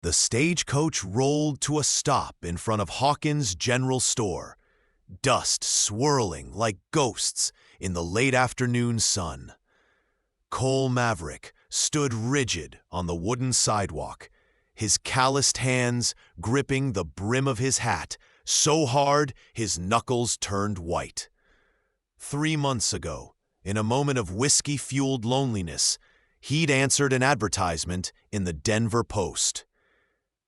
The stagecoach rolled to a stop in front of Hawkins' General Store, dust swirling like ghosts in the late afternoon sun. Cole Maverick stood rigid on the wooden sidewalk, his calloused hands gripping the brim of his hat so hard his knuckles turned white. 3 months ago, in a moment of whiskey-fueled loneliness, he'd answered an advertisement in the Denver Post.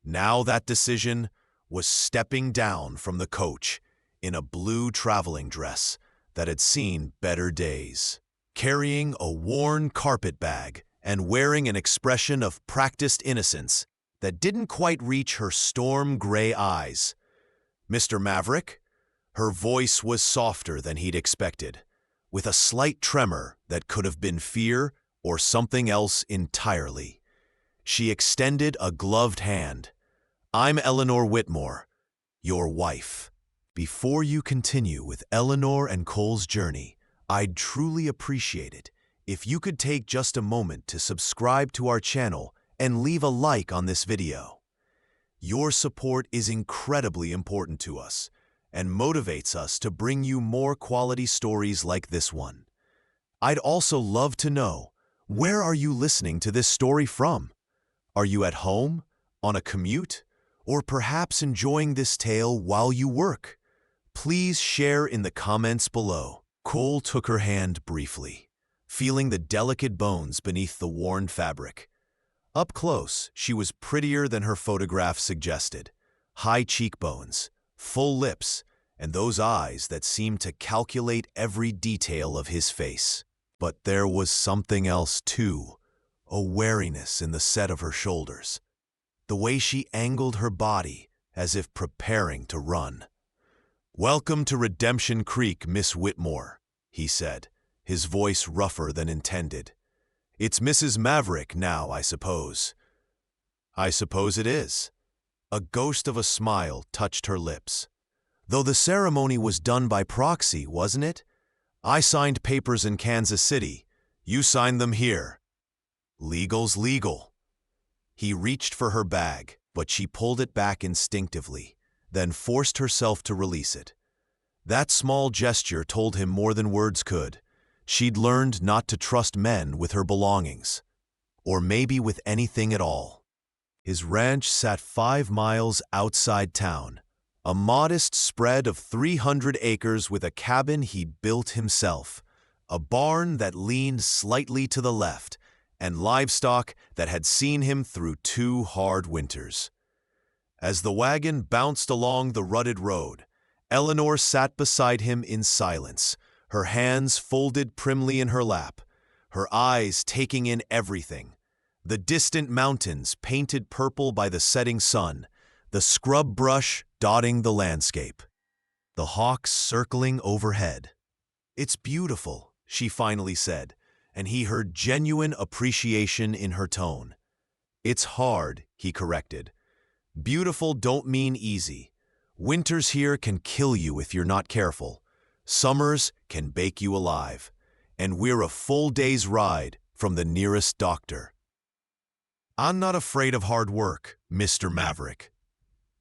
Now that decision was stepping down from the coach in a blue traveling dress that had seen better days, carrying a worn carpet bag and wearing an expression of practiced innocence that didn't quite reach her storm-gray eyes. "Mr. Maverick?" Her voice was softer than he'd expected, with a slight tremor that could have been fear or something else entirely. She extended a gloved hand. "I'm Eleanor Whitmore, your wife. Before you continue with Eleanor and Cole's journey, I'd truly appreciate it if you could take just a moment to subscribe to our channel and leave a like on this video. Your support is incredibly important to us and motivates us to bring you more quality stories like this one. I'd also love to know, where are you listening to this story from? Are you at home, on a commute, or perhaps enjoying this tale while you work? Please share in the comments below." Cole took her hand briefly, feeling the delicate bones beneath the worn fabric. Up close, she was prettier than her photograph suggested. High cheekbones, full lips, and those eyes that seemed to calculate every detail of his face. But there was something else too, a wariness in the set of her shoulders, the way she angled her body as if preparing to run. "Welcome to Redemption Creek, Miss Whitmore," he said, his voice rougher than intended. "It's Mrs. Maverick now, I suppose." "I suppose it is." A ghost of a smile touched her lips. "Though the ceremony was done by proxy, wasn't it? I signed papers in Kansas City. You signed them here. Legal's legal." He reached for her bag, but she pulled it back instinctively, then forced herself to release it. That small gesture told him more than words could. She'd learned not to trust men with her belongings, or maybe with anything at all. His ranch sat 5 miles outside town, a modest spread of 300 acres with a cabin he'd built himself, a barn that leaned slightly to the left, and livestock that had seen him through 2 hard winters. As the wagon bounced along the rutted road, Eleanor sat beside him in silence, her hands folded primly in her lap, her eyes taking in everything: the distant mountains painted purple by the setting sun, the scrub brush dotting the landscape, the hawks circling overhead. "It's beautiful," she finally said, and he heard genuine appreciation in her tone. "It's hard," he corrected. "Beautiful don't mean easy. Winters here can kill you if you're not careful. Summers can bake you alive. And we're a full day's ride from the nearest doctor." "I'm not afraid of hard work, Mr. Maverick."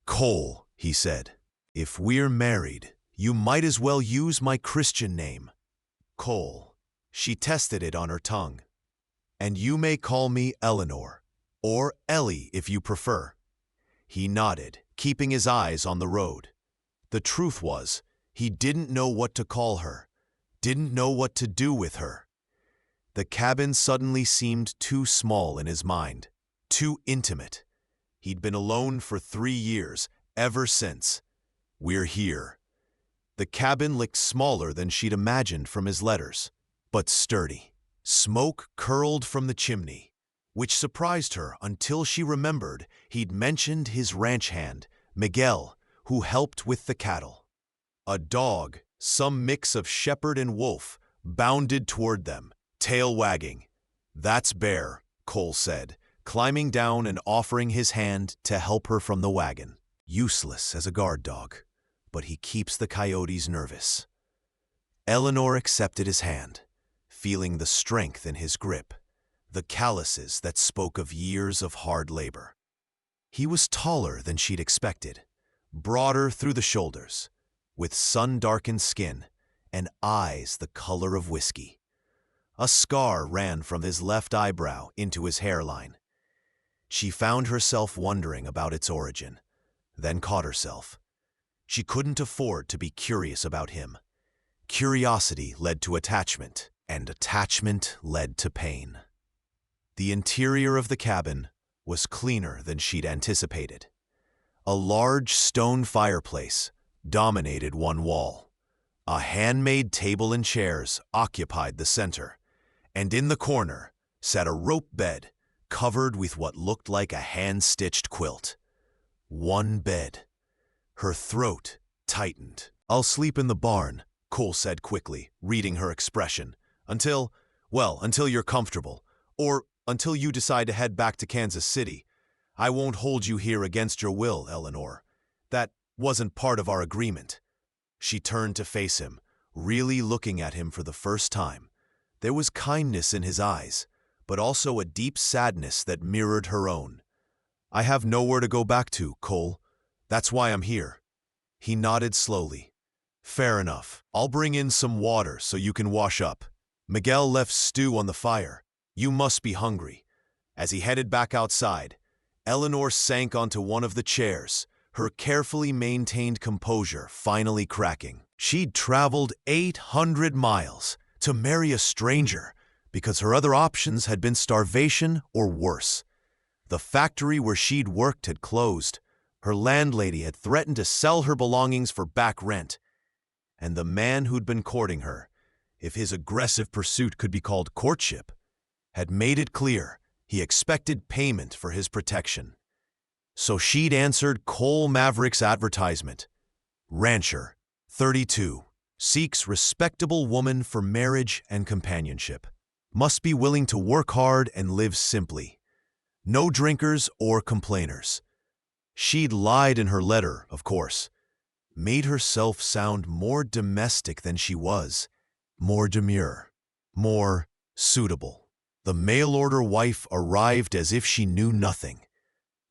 "Cole," he said, "if we're married, you might as well use my Christian name. Cole." She tested it on her tongue. "And you may call me Eleanor, or Ellie if you prefer." He nodded, keeping his eyes on the road. The truth was, he didn't know what to call her, didn't know what to do with her. The cabin suddenly seemed too small in his mind, too intimate. He'd been alone for 3 years, ever since. "We're here." The cabin looked smaller than she'd imagined from his letters, but sturdy. Smoke curled from the chimney, which surprised her until she remembered he'd mentioned his ranch hand, Miguel, who helped with the cattle. A dog, some mix of shepherd and wolf, bounded toward them, tail wagging. "That's Bear," Cole said, climbing down and offering his hand to help her from the wagon. "Useless as a guard dog, but he keeps the coyotes nervous." Eleanor accepted his hand, feeling the strength in his grip, the calluses that spoke of years of hard labor. He was taller than she'd expected, broader through the shoulders, with sun-darkened skin and eyes the color of whiskey. A scar ran from his left eyebrow into his hairline. She found herself wondering about its origin, then caught herself. She couldn't afford to be curious about him. Curiosity led to attachment, and attachment led to pain. The interior of the cabin was cleaner than she'd anticipated. A large stone fireplace dominated one wall. A handmade table and chairs occupied the center, and in the corner sat a rope bed covered with what looked like a hand-stitched quilt. One bed. Her throat tightened. "I'll sleep in the barn," Cole said quickly, reading her expression. Until you're comfortable, or until you decide to head back to Kansas City. I won't hold you here against your will, Eleanor. That wasn't part of our agreement." She turned to face him, really looking at him for the first time. There was kindness in his eyes, but also a deep sadness that mirrored her own. "I have nowhere to go back to, Cole. That's why I'm here." He nodded slowly. "Fair enough. I'll bring in some water so you can wash up. Miguel left stew on the fire. You must be hungry." As he headed back outside, Eleanor sank onto one of the chairs, her carefully maintained composure finally cracking. She'd traveled 800 miles to marry a stranger because her other options had been starvation or worse. The factory where she'd worked had closed. Her landlady had threatened to sell her belongings for back rent. And the man who'd been courting her, if his aggressive pursuit could be called courtship, had made it clear he expected payment for his protection. So she'd answered Cole Maverick's advertisement. Rancher, 32, seeks respectable woman for marriage and companionship. Must be willing to work hard and live simply. No drinkers or complainers. She'd lied in her letter, of course. Made herself sound more domestic than she was. More demure. More suitable. The mail-order wife arrived as if she knew nothing.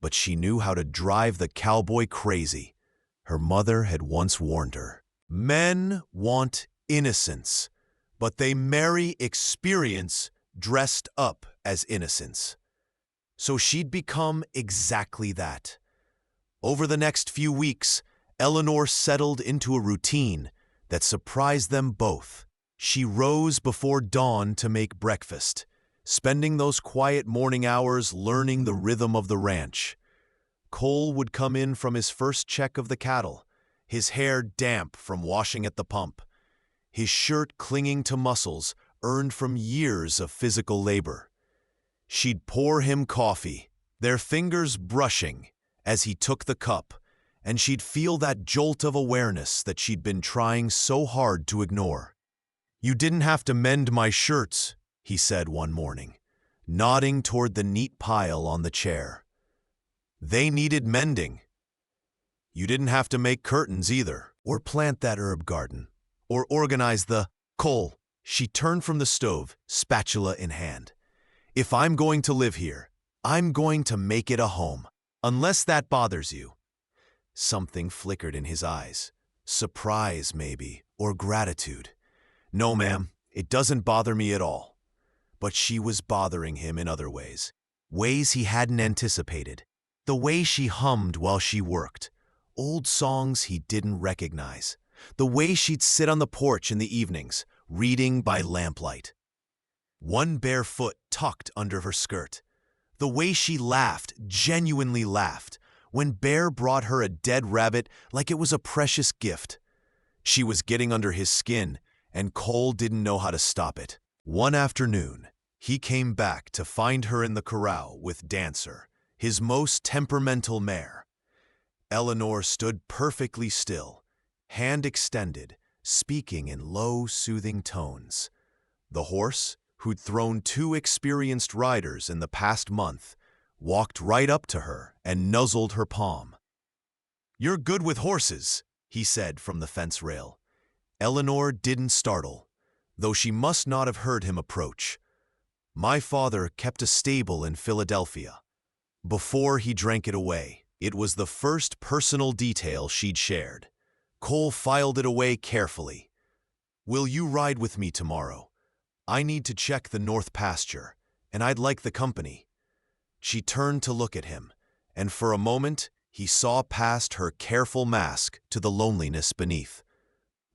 But she knew how to drive the cowboy crazy. Her mother had once warned her. Men want innocence, but they marry experience dressed up as innocence. So she'd become exactly that. Over the next few weeks, Eleanor settled into a routine that surprised them both. She rose before dawn to make breakfast, spending those quiet morning hours learning the rhythm of the ranch. Cole would come in from his first check of the cattle, his hair damp from washing at the pump, his shirt clinging to muscles earned from years of physical labor. She'd pour him coffee, their fingers brushing as he took the cup, and she'd feel that jolt of awareness that she'd been trying so hard to ignore. "You didn't have to mend my shirts," he said one morning, nodding toward the neat pile on the chair. "They needed mending. You didn't have to make curtains either, or plant that herb garden, or organize the—" "Cole," she turned from the stove, spatula in hand. "If I'm going to live here, I'm going to make it a home, unless that bothers you." Something flickered in his eyes. Surprise, maybe, or gratitude. "No, ma'am, it doesn't bother me at all." But she was bothering him in other ways. Ways he hadn't anticipated. The way she hummed while she worked. Old songs he didn't recognize. The way she'd sit on the porch in the evenings, reading by lamplight. One bare foot tucked under her skirt. The way she laughed, genuinely laughed, when Bear brought her a dead rabbit like it was a precious gift. She was getting under his skin, and Cole didn't know how to stop it. One afternoon, he came back to find her in the corral with Dancer, his most temperamental mare. Eleanor stood perfectly still, hand extended, speaking in low, soothing tones. The horse, who'd thrown 2 experienced riders in the past month, walked right up to her and nuzzled her palm. "You're good with horses," he said from the fence rail. Eleanor didn't startle, though she must not have heard him approach. "My father kept a stable in Philadelphia. Before he drank it away, it was the first personal detail she'd shared. Cole filed it away carefully. "Will you ride with me tomorrow? I need to check the north pasture, and I'd like the company." She turned to look at him, and for a moment he saw past her careful mask to the loneliness beneath.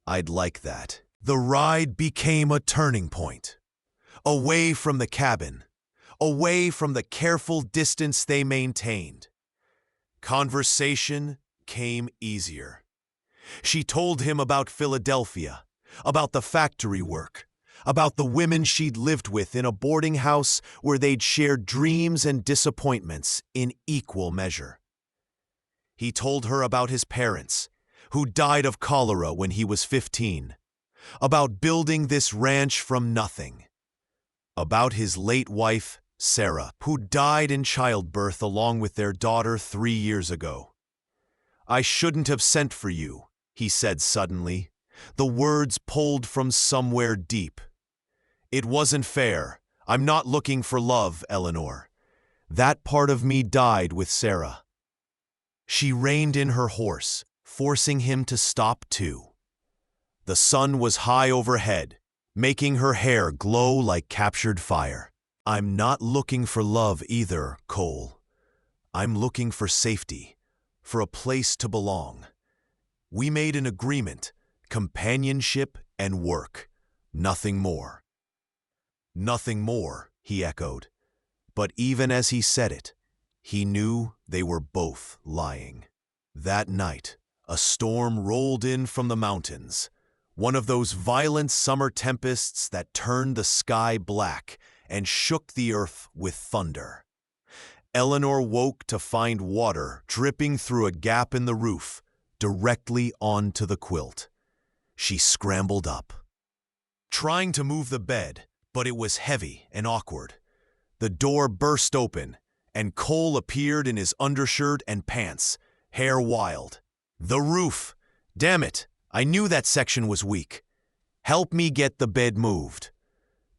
"I'd like that." The ride became a turning point. Away from the cabin, away from the careful distance they maintained. Conversation came easier. She told him about Philadelphia, about the factory work, about the women she'd lived with in a boarding house where they'd shared dreams and disappointments in equal measure. He told her about his parents, who died of cholera when he was 15, about building this ranch from nothing, about his late wife, Sarah, who died in childbirth along with their daughter 3 years ago. "I shouldn't have sent for you," he said suddenly, the words pulled from somewhere deep. "It wasn't fair. I'm not looking for love, Eleanor. That part of me died with Sarah." She reined in her horse, forcing him to stop too. The sun was high overhead, making her hair glow like captured fire. "I'm not looking for love either, Cole. I'm looking for safety, for a place to belong. We made an agreement, companionship and work, nothing more." "Nothing more," he echoed. But even as he said it, he knew they were both lying. That night, a storm rolled in from the mountains, one of those violent summer tempests that turned the sky black and shook the earth with thunder. Eleanor woke to find water dripping through a gap in the roof, directly onto the quilt. She scrambled up, trying to move the bed, but it was heavy and awkward. The door burst open, and Cole appeared in his undershirt and pants, hair wild. "The roof! Damn it! I knew that section was weak. Help me get the bed moved."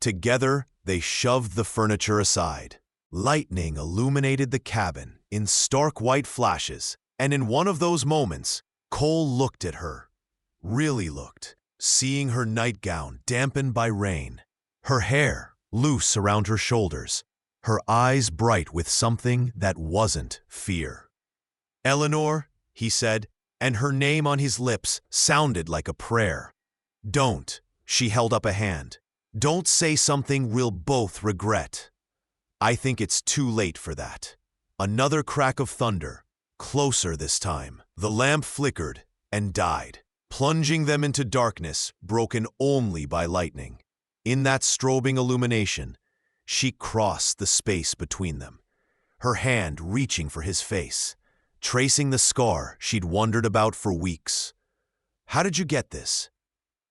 Together, they shoved the furniture aside. Lightning illuminated the cabin in stark white flashes, and in one of those moments, Cole looked at her. Really looked, seeing her nightgown dampened by rain, her hair loose around her shoulders, her eyes bright with something that wasn't fear. "Eleanor," he said, and her name on his lips sounded like a prayer. "Don't," she held up a hand. "Don't say something we'll both regret." "I think it's too late for that." Another crack of thunder, closer this time. The lamp flickered and died, plunging them into darkness broken only by lightning. In that strobing illumination, she crossed the space between them, her hand reaching for his face, tracing the scar she'd wondered about for weeks. "How did you get this?"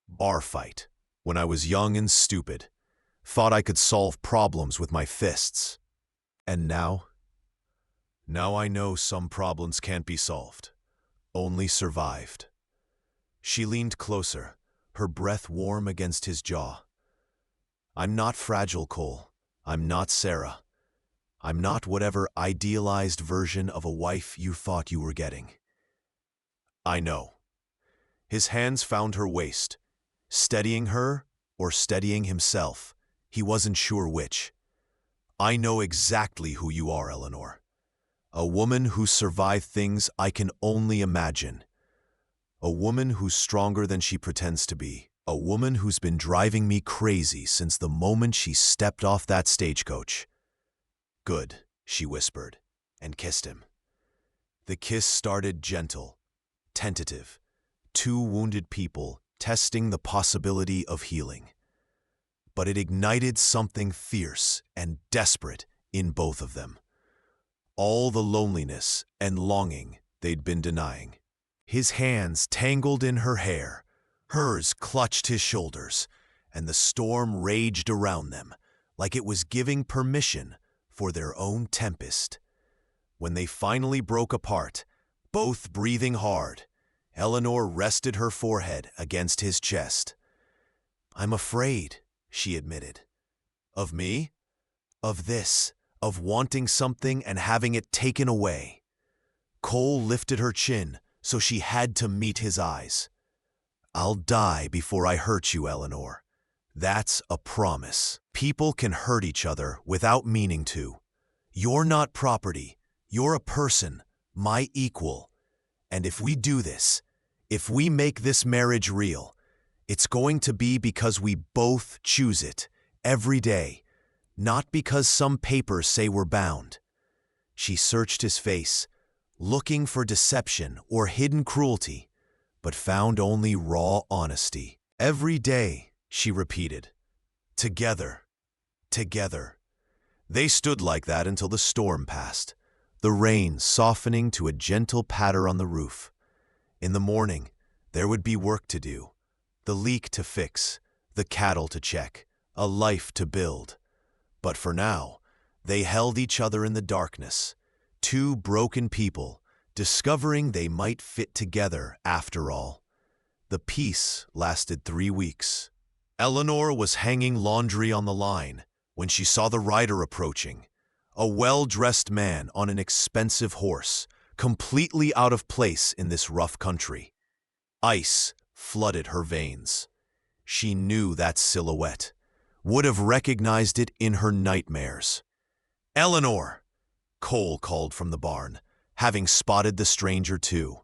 "Bar fight. When I was young and stupid. Thought I could solve problems with my fists. And now? Now I know some problems can't be solved, only survived." She leaned closer, her breath warm against his jaw. "I'm not fragile, Cole. I'm not Sarah. I'm not whatever idealized version of a wife you thought you were getting." "I know." His hands found her waist, steadying her or steadying himself. He wasn't sure which. "I know exactly who you are, Eleanor. A woman who survived things I can only imagine. A woman who's stronger than she pretends to be. A woman who's been driving me crazy since the moment she stepped off that stagecoach." "Good," she whispered, and kissed him. The kiss started gentle, tentative, two wounded people testing the possibility of healing. But it ignited something fierce and desperate in both of them. All the loneliness and longing they'd been denying. His hands tangled in her hair, hers clutched his shoulders, and the storm raged around them like it was giving permission for their own tempest. When they finally broke apart, both breathing hard, Eleanor rested her forehead against his chest. "I'm afraid," she admitted. "Of me?" "Of this, of wanting something and having it taken away. Cole lifted her chin, so she had to meet his eyes. "I'll die before I hurt you, Eleanor. That's a promise. People can hurt each other without meaning to. You're not property. You're a person, my equal. And if we do this, if we make this marriage real, it's going to be because we both choose it, every day, not because some papers say we're bound." She searched his face, looking for deception or hidden cruelty, but found only raw honesty. "Every day," she repeated. "Together. Together." They stood like that until the storm passed, the rain softening to a gentle patter on the roof. In the morning, there would be work to do, the leak to fix, the cattle to check, a life to build. But for now, they held each other in the darkness, two broken people, discovering they might fit together after all. The peace lasted 3 weeks. Eleanor was hanging laundry on the line when she saw the rider approaching, a well-dressed man on an expensive horse, completely out of place in this rough country. Ice flooded her veins. She knew that silhouette, would have recognized it in her nightmares. "Eleanor!" Cole called from the barn, having spotted the stranger too.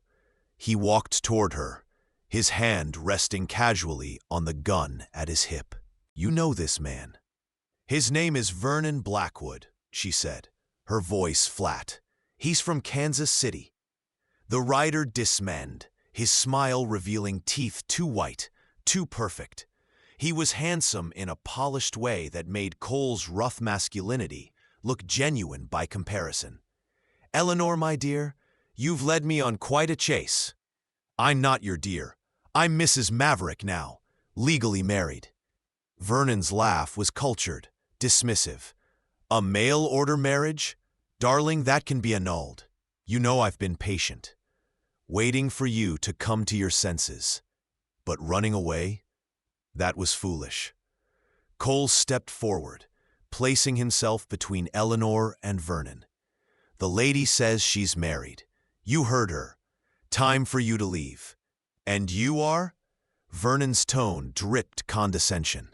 He walked toward her, his hand resting casually on the gun at his hip. "You know this man." "His name is Vernon Blackwood," she said, her voice flat. "He's from Kansas City." The rider dismanned, his smile revealing teeth too white, too perfect. He was handsome in a polished way that made Cole's rough masculinity look genuine by comparison. "Eleanor, my dear, you've led me on quite a chase." "I'm not your dear. I'm Mrs. Maverick now, legally married." Vernon's laugh was cultured, dismissive. "A mail-order marriage? Darling, that can be annulled. You know I've been patient, waiting for you to come to your senses. But running away? That was foolish." Cole stepped forward, placing himself between Eleanor and Vernon. "The lady says she's married. You heard her. Time for you to leave." "And you are?" Vernon's tone dripped condescension.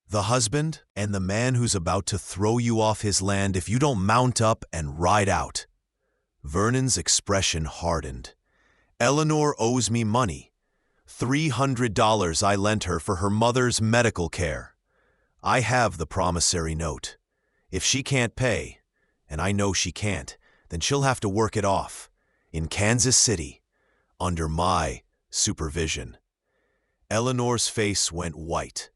"The husband and the man who's about to throw you off his land if you don't mount up and ride out." Vernon's expression hardened. "Eleanor owes me money. $300 I lent her for her mother's medical care. I have the promissory note. If she can't pay, and I know she can't, then she'll have to work it off, in Kansas City, under my supervision." Eleanor's face went white.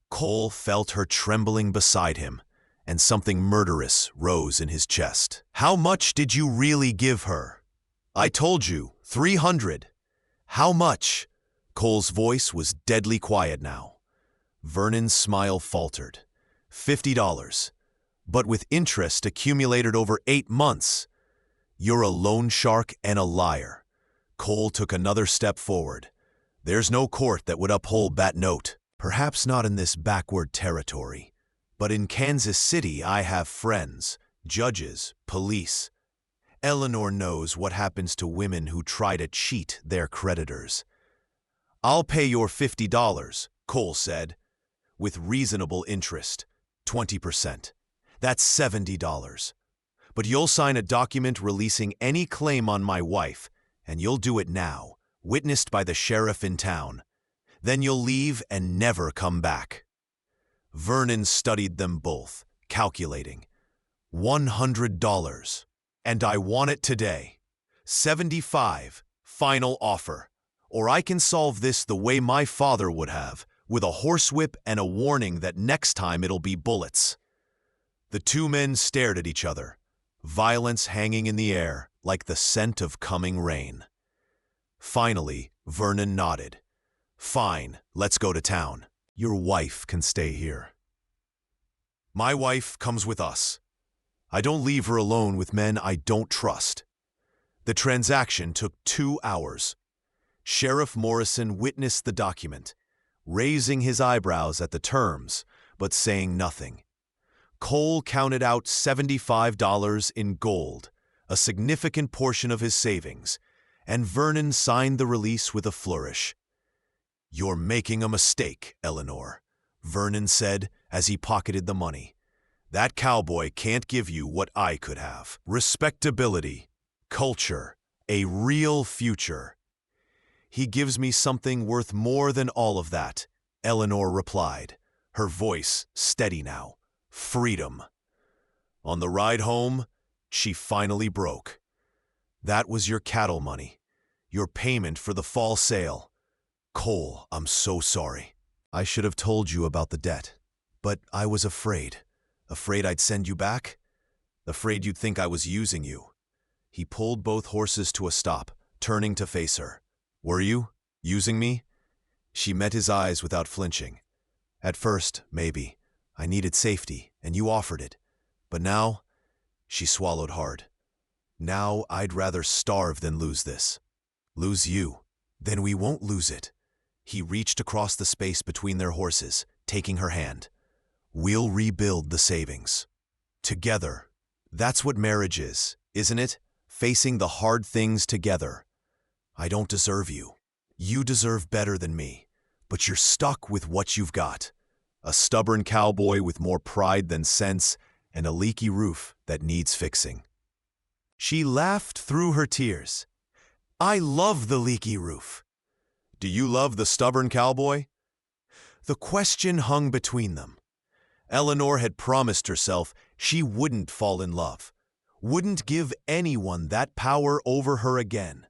Cole felt her trembling beside him, and something murderous rose in his chest. "How much did you really give her?" "I told you, 300. "How much?" Cole's voice was deadly quiet now. Vernon's smile faltered. $50, but with interest accumulated over 8 months. "You're a loan shark and a liar." Cole took another step forward. "There's no court that would uphold that note. Perhaps not in this backward territory, but in Kansas City I have friends, judges, police. Eleanor knows what happens to women who try to cheat their creditors." "I'll pay your $50, Cole said, "with reasonable interest, 20%. That's $70. But you'll sign a document releasing any claim on my wife, and you'll do it now, witnessed by the sheriff in town. Then you'll leave and never come back." Vernon studied them both, calculating. $100. And I want it today. 75, final offer. Or I can solve this the way my father would have, with a horsewhip and a warning that next time it'll be bullets. The two men stared at each other, violence hanging in the air like the scent of coming rain. Finally, Vernon nodded. "Fine, let's go to town. Your wife can stay here." "My wife comes with us. I don't leave her alone with men I don't trust." The transaction took 2 hours. Sheriff Morrison witnessed the document, raising his eyebrows at the terms, but saying nothing. Cole counted out $75 in gold, a significant portion of his savings, and Vernon signed the release with a flourish. "You're making a mistake, Eleanor," Vernon said as he pocketed the money. "That cowboy can't give you what I could have. Respectability, culture, a real future." "He gives me something worth more than all of that," Eleanor replied, her voice steady now. "Freedom." On the ride home, she finally broke. "That was your cattle money, your payment for the fall sale. Cole, I'm so sorry. I should have told you about the debt, but I was afraid. Afraid I'd send you back? Afraid you'd think I was using you." He pulled both horses to a stop, turning to face her. "Were you? Using me?" She met his eyes without flinching. "At first, maybe. I needed safety, and you offered it. But now," she swallowed hard, "now I'd rather starve than lose this." "Lose you? Then we won't lose it." He reached across the space between their horses, taking her hand. "We'll rebuild the savings. Together. That's what marriage is, isn't it? Facing the hard things together. I don't deserve you. You deserve better than me. But you're stuck with what you've got. A stubborn cowboy with more pride than sense, and a leaky roof that needs fixing." She laughed through her tears. "I love the leaky roof." "Do you love the stubborn cowboy?" The question hung between them. Eleanor had promised herself she wouldn't fall in love, wouldn't give anyone that power over her again.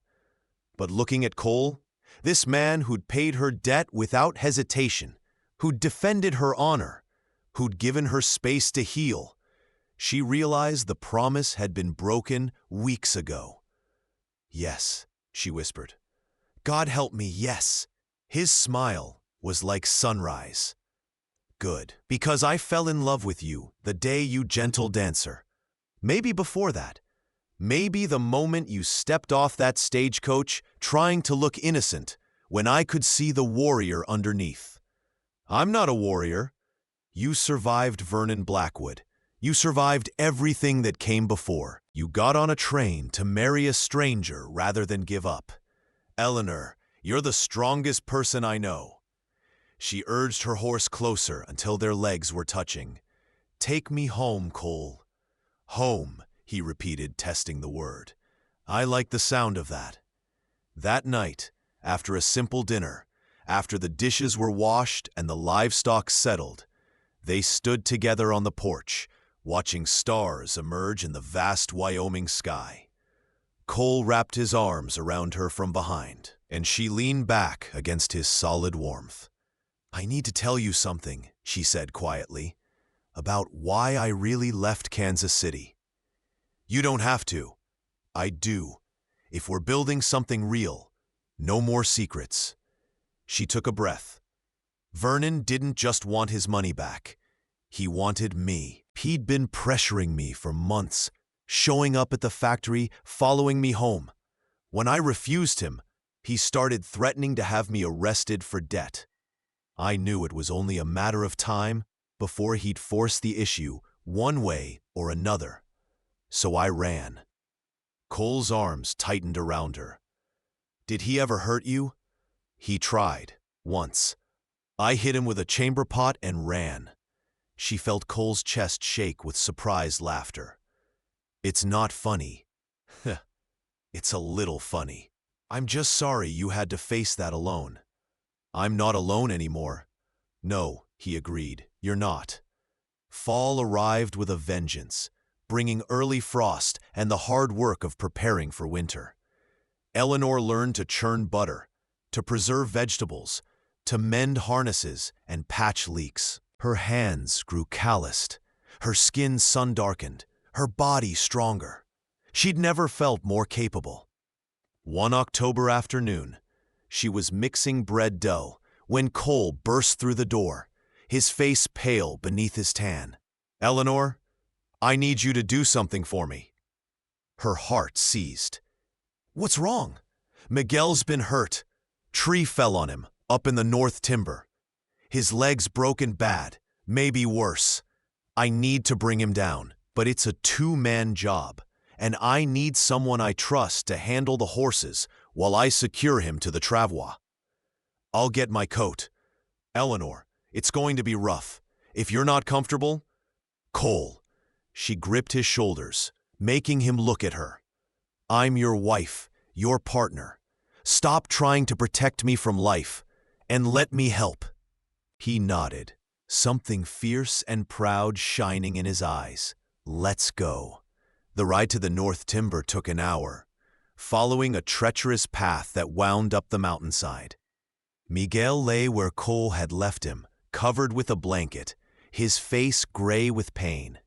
But looking at Cole, this man who'd paid her debt without hesitation, who'd defended her honor, who'd given her space to heal, she realized the promise had been broken weeks ago. "Yes," she whispered. "God help me, yes." His smile was like sunrise. "Good, because I fell in love with you the day you gentle dancer. Maybe before that. Maybe the moment you stepped off that stagecoach trying to look innocent when I could see the warrior underneath. I'm not a warrior. You survived Vernon Blackwood. You survived everything that came before. You got on a train to marry a stranger rather than give up. Eleanor, you're the strongest person I know." She urged her horse closer until their legs were touching. "Take me home, Cole." "Home," he repeated, testing the word. "I like the sound of that." That night, after a simple dinner, after the dishes were washed and the livestock settled, they stood together on the porch, watching stars emerge in the vast Wyoming sky. Cole wrapped his arms around her from behind, and she leaned back against his solid warmth. "I need to tell you something," she said quietly, "about why I really left Kansas City." "You don't have to." "I do. If we're building something real, no more secrets." She took a breath. Vernon didn't just want his money back. He wanted me. He'd been pressuring me for months, showing up at the factory, following me home. When I refused him, he started threatening to have me arrested for debt. I knew it was only a matter of time before he'd force the issue one way or another. So I ran. Cole's arms tightened around her. "Did he ever hurt you?" "He tried, once. I hit him with a chamber pot and ran." She felt Cole's chest shake with surprised laughter. "It's not funny." "It's a little funny. I'm just sorry you had to face that alone." "I'm not alone anymore." "No," he agreed, "you're not." Fall arrived with a vengeance, bringing early frost and the hard work of preparing for winter. Eleanor learned to churn butter, to preserve vegetables, to mend harnesses and patch leaks. Her hands grew calloused, her skin sun-darkened, her body stronger. She'd never felt more capable. One October afternoon, she was mixing bread dough when Cole burst through the door, his face pale beneath his tan. "Eleanor, I need you to do something for me." Her heart seized. "What's wrong?" "Miguel's been hurt. Tree fell on him, up in the north timber. His leg's broken bad, maybe worse. I need to bring him down, but it's a two-man job, and I need someone I trust to handle the horses while I secure him to the travois. I'll get my coat. Eleanor, it's going to be rough. If you're not comfortable, Cole. She gripped his shoulders, making him look at her. I'm your wife, your partner. Stop trying to protect me from life, and let me help. He nodded, something fierce and proud shining in his eyes. Let's go. The ride to the North Timber took an hour, following a treacherous path that wound up the mountainside. Miguel lay where Cole had left him, covered with a blanket, his face gray with pain.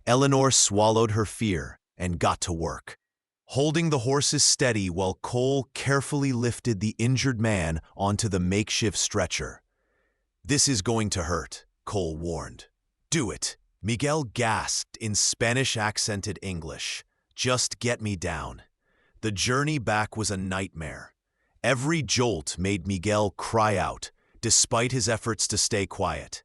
Eleanor swallowed her fear and got to work, holding the horses steady while Cole carefully lifted the injured man onto the makeshift stretcher. This is going to hurt, Cole warned. Do it. Miguel gasped in Spanish-accented English. Just get me down. The journey back was a nightmare. Every jolt made Miguel cry out, despite his efforts to stay quiet.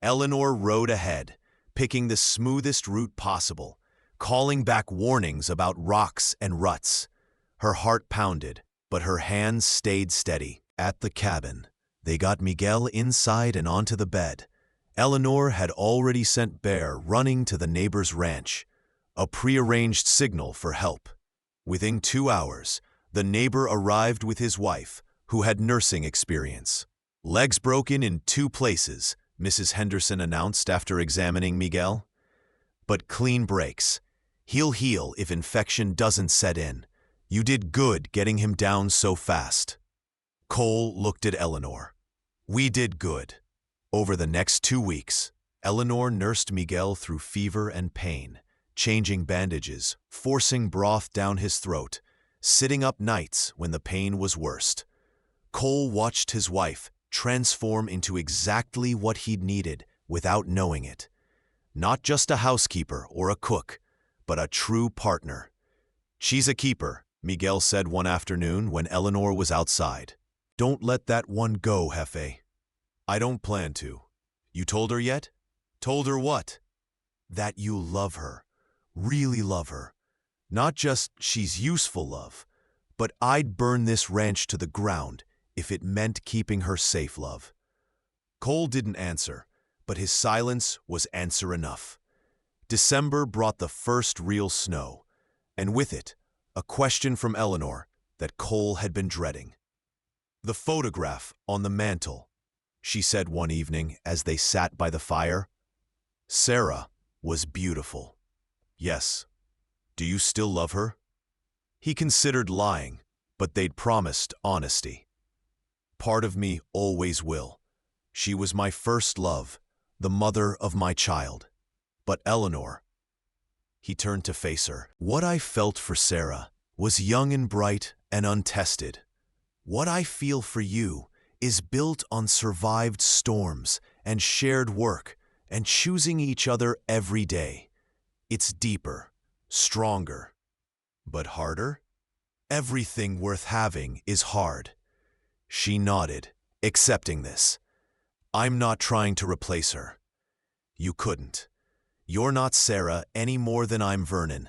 Eleanor rode ahead, picking the smoothest route possible, calling back warnings about rocks and ruts. Her heart pounded, but her hands stayed steady. At the cabin, they got Miguel inside and onto the bed. Eleanor had already sent Bear running to the neighbor's ranch, a prearranged signal for help. Within 2 hours, the neighbor arrived with his wife, who had nursing experience. Legs broken in 2 places, Mrs. Henderson announced after examining Miguel. But clean breaks. He'll heal if infection doesn't set in. You did good getting him down so fast. Cole looked at Eleanor. We did good. Over the next 2 weeks, Eleanor nursed Miguel through fever and pain, changing bandages, forcing broth down his throat, sitting up nights when the pain was worst. Cole watched his wife transform into exactly what he'd needed without knowing it. Not just a housekeeper or a cook, but a true partner. She's a keeper, Miguel said one afternoon when Eleanor was outside. Don't let that one go, Jefe. I don't plan to. You told her yet? Told her what? That you love her. Really love her. Not just she's useful love, but I'd burn this ranch to the ground if it meant keeping her safe, love. Cole didn't answer, but his silence was answer enough. December brought the first real snow, and with it, a question from Eleanor that Cole had been dreading. The photograph on the mantel, she said one evening as they sat by the fire. Sarah was beautiful. Yes. Do you still love her? He considered lying, but they'd promised honesty. Part of me always will. She was my first love, the mother of my child. But Eleanor, he turned to face her. What I felt for Sarah was young and bright and untested. What I feel for you is built on survived storms and shared work and choosing each other every day. It's deeper, stronger, but harder? Everything worth having is hard. She nodded, accepting this. I'm not trying to replace her. You couldn't. You're not Sarah any more than I'm Vernon.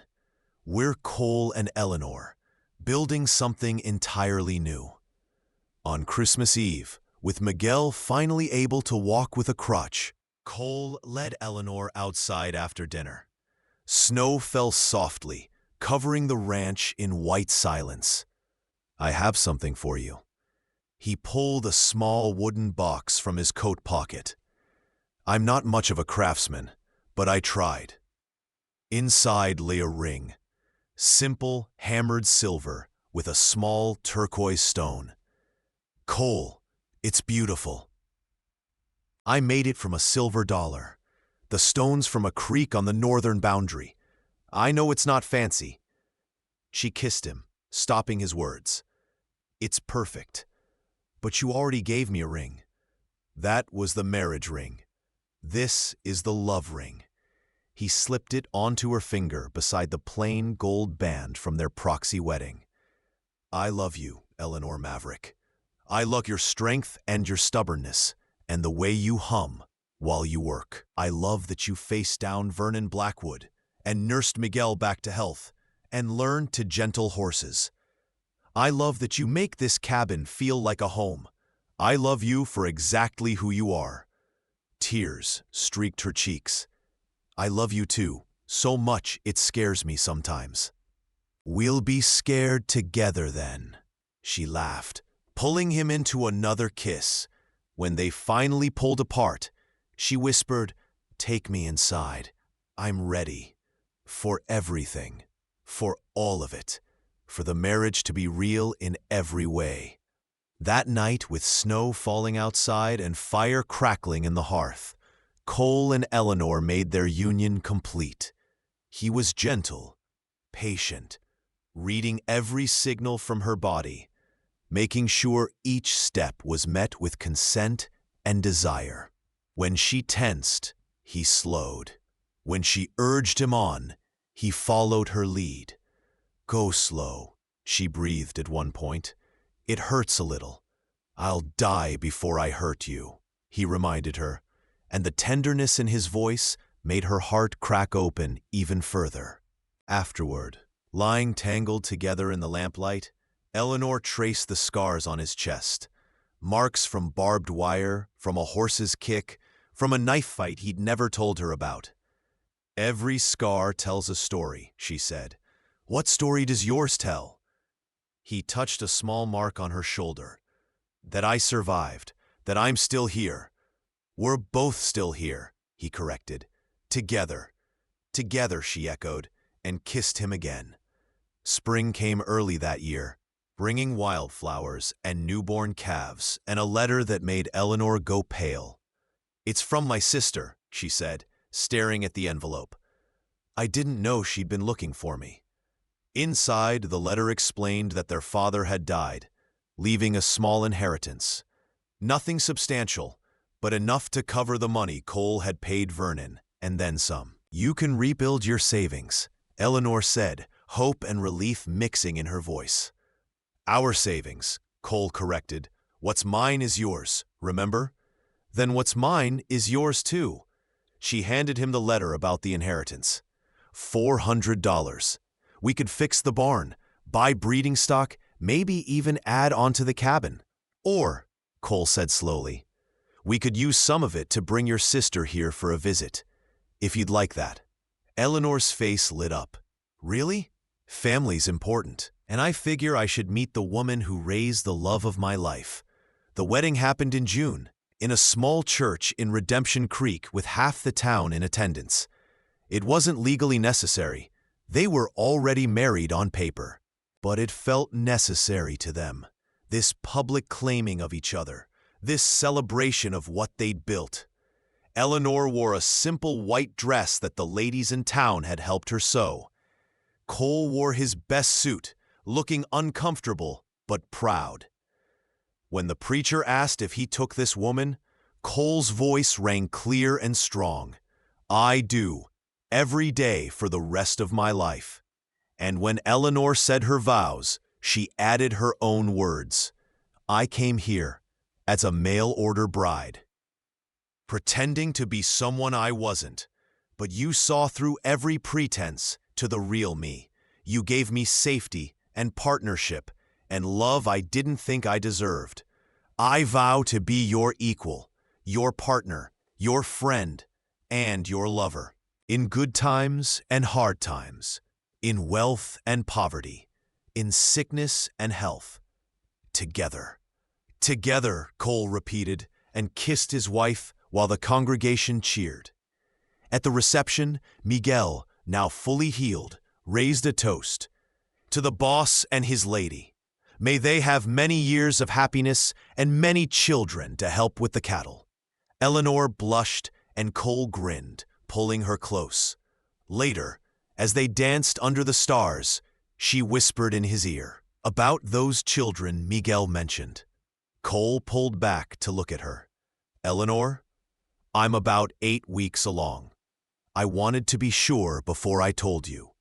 We're Cole and Eleanor, building something entirely new. On Christmas Eve, with Miguel finally able to walk with a crutch, Cole led Eleanor outside after dinner. Snow fell softly, covering the ranch in white silence. I have something for you. He pulled a small wooden box from his coat pocket. I'm not much of a craftsman, but I tried. Inside lay a ring, simple hammered silver with a small turquoise stone. Cole, it's beautiful. I made it from a silver dollar. The stone's from a creek on the northern boundary. I know it's not fancy. She kissed him, stopping his words. It's perfect. But you already gave me a ring. That was the marriage ring. This is the love ring. He slipped it onto her finger beside the plain gold band from their proxy wedding. I love you, Eleanor Maverick. I love your strength and your stubbornness, and the way you hum while you work. I love that you faced down Vernon Blackwood and nursed Miguel back to health and learned to gentle horses. I love that you make this cabin feel like a home. I love you for exactly who you are." Tears streaked her cheeks. "I love you too, so much it scares me sometimes." "We'll be scared together then," she laughed, pulling him into another kiss. When they finally pulled apart, she whispered, "Take me inside. I'm ready. For everything. For all of it. For the marriage to be real in every way." That night, with snow falling outside and fire crackling in the hearth, Cole and Eleanor made their union complete. He was gentle, patient, reading every signal from her body, making sure each step was met with consent and desire. When she tensed, he slowed. When she urged him on, he followed her lead. "Go slow," she breathed at one point. "It hurts a little. I'll die before I hurt you," he reminded her, and the tenderness in his voice made her heart crack open even further. Afterward, lying tangled together in the lamplight, Eleanor traced the scars on his chest. Marks from barbed wire, from a horse's kick, from a knife fight he'd never told her about. "Every scar tells a story," she said. "What story does yours tell?" He touched a small mark on her shoulder. "That I survived, that I'm still here. We're both still here," he corrected. "Together." "Together," she echoed, and kissed him again. Spring came early that year, bringing wildflowers and newborn calves and a letter that made Eleanor go pale. "It's from my sister," she said, staring at the envelope. "I didn't know she'd been looking for me." Inside, the letter explained that their father had died, leaving a small inheritance. Nothing substantial, but enough to cover the money Cole had paid Vernon, and then some. "You can rebuild your savings," Eleanor said, hope and relief mixing in her voice. "Our savings," Cole corrected. "What's mine is yours, remember? Then what's mine is yours too." She handed him the letter about the inheritance. $400. We could fix the barn, buy breeding stock, maybe even add onto the cabin. Or, Cole said slowly, we could use some of it to bring your sister here for a visit, if you'd like that. Eleanor's face lit up. "Really? Family's important, and I figure I should meet the woman who raised the love of my life." The wedding happened in June, in a small church in Redemption Creek with half the town in attendance. It wasn't legally necessary. They were already married on paper. But it felt necessary to them. This public claiming of each other, this celebration of what they'd built. Eleanor wore a simple white dress that the ladies in town had helped her sew. Cole wore his best suit, looking uncomfortable but proud. When the preacher asked if he took this woman, Cole's voice rang clear and strong. "I do, every day for the rest of my life." And when Eleanor said her vows, she added her own words. "I came here as a mail-order bride, pretending to be someone I wasn't, but you saw through every pretense to the real me. You gave me safety and partnership and love I didn't think I deserved. I vow to be your equal, your partner, your friend, and your lover. In good times and hard times, in wealth and poverty, in sickness and health. Together." "Together," Cole repeated, and kissed his wife while the congregation cheered. At the reception, Miguel, now fully healed, raised a toast. "To the boss and his lady. May they have many years of happiness and many children to help with the cattle." Eleanor blushed and Cole grinned, pulling her close. Later, as they danced under the stars, she whispered in his ear. "About those children Miguel mentioned." Cole pulled back to look at her. "Eleanor, I'm about 8 weeks along. I wanted to be sure before I told you."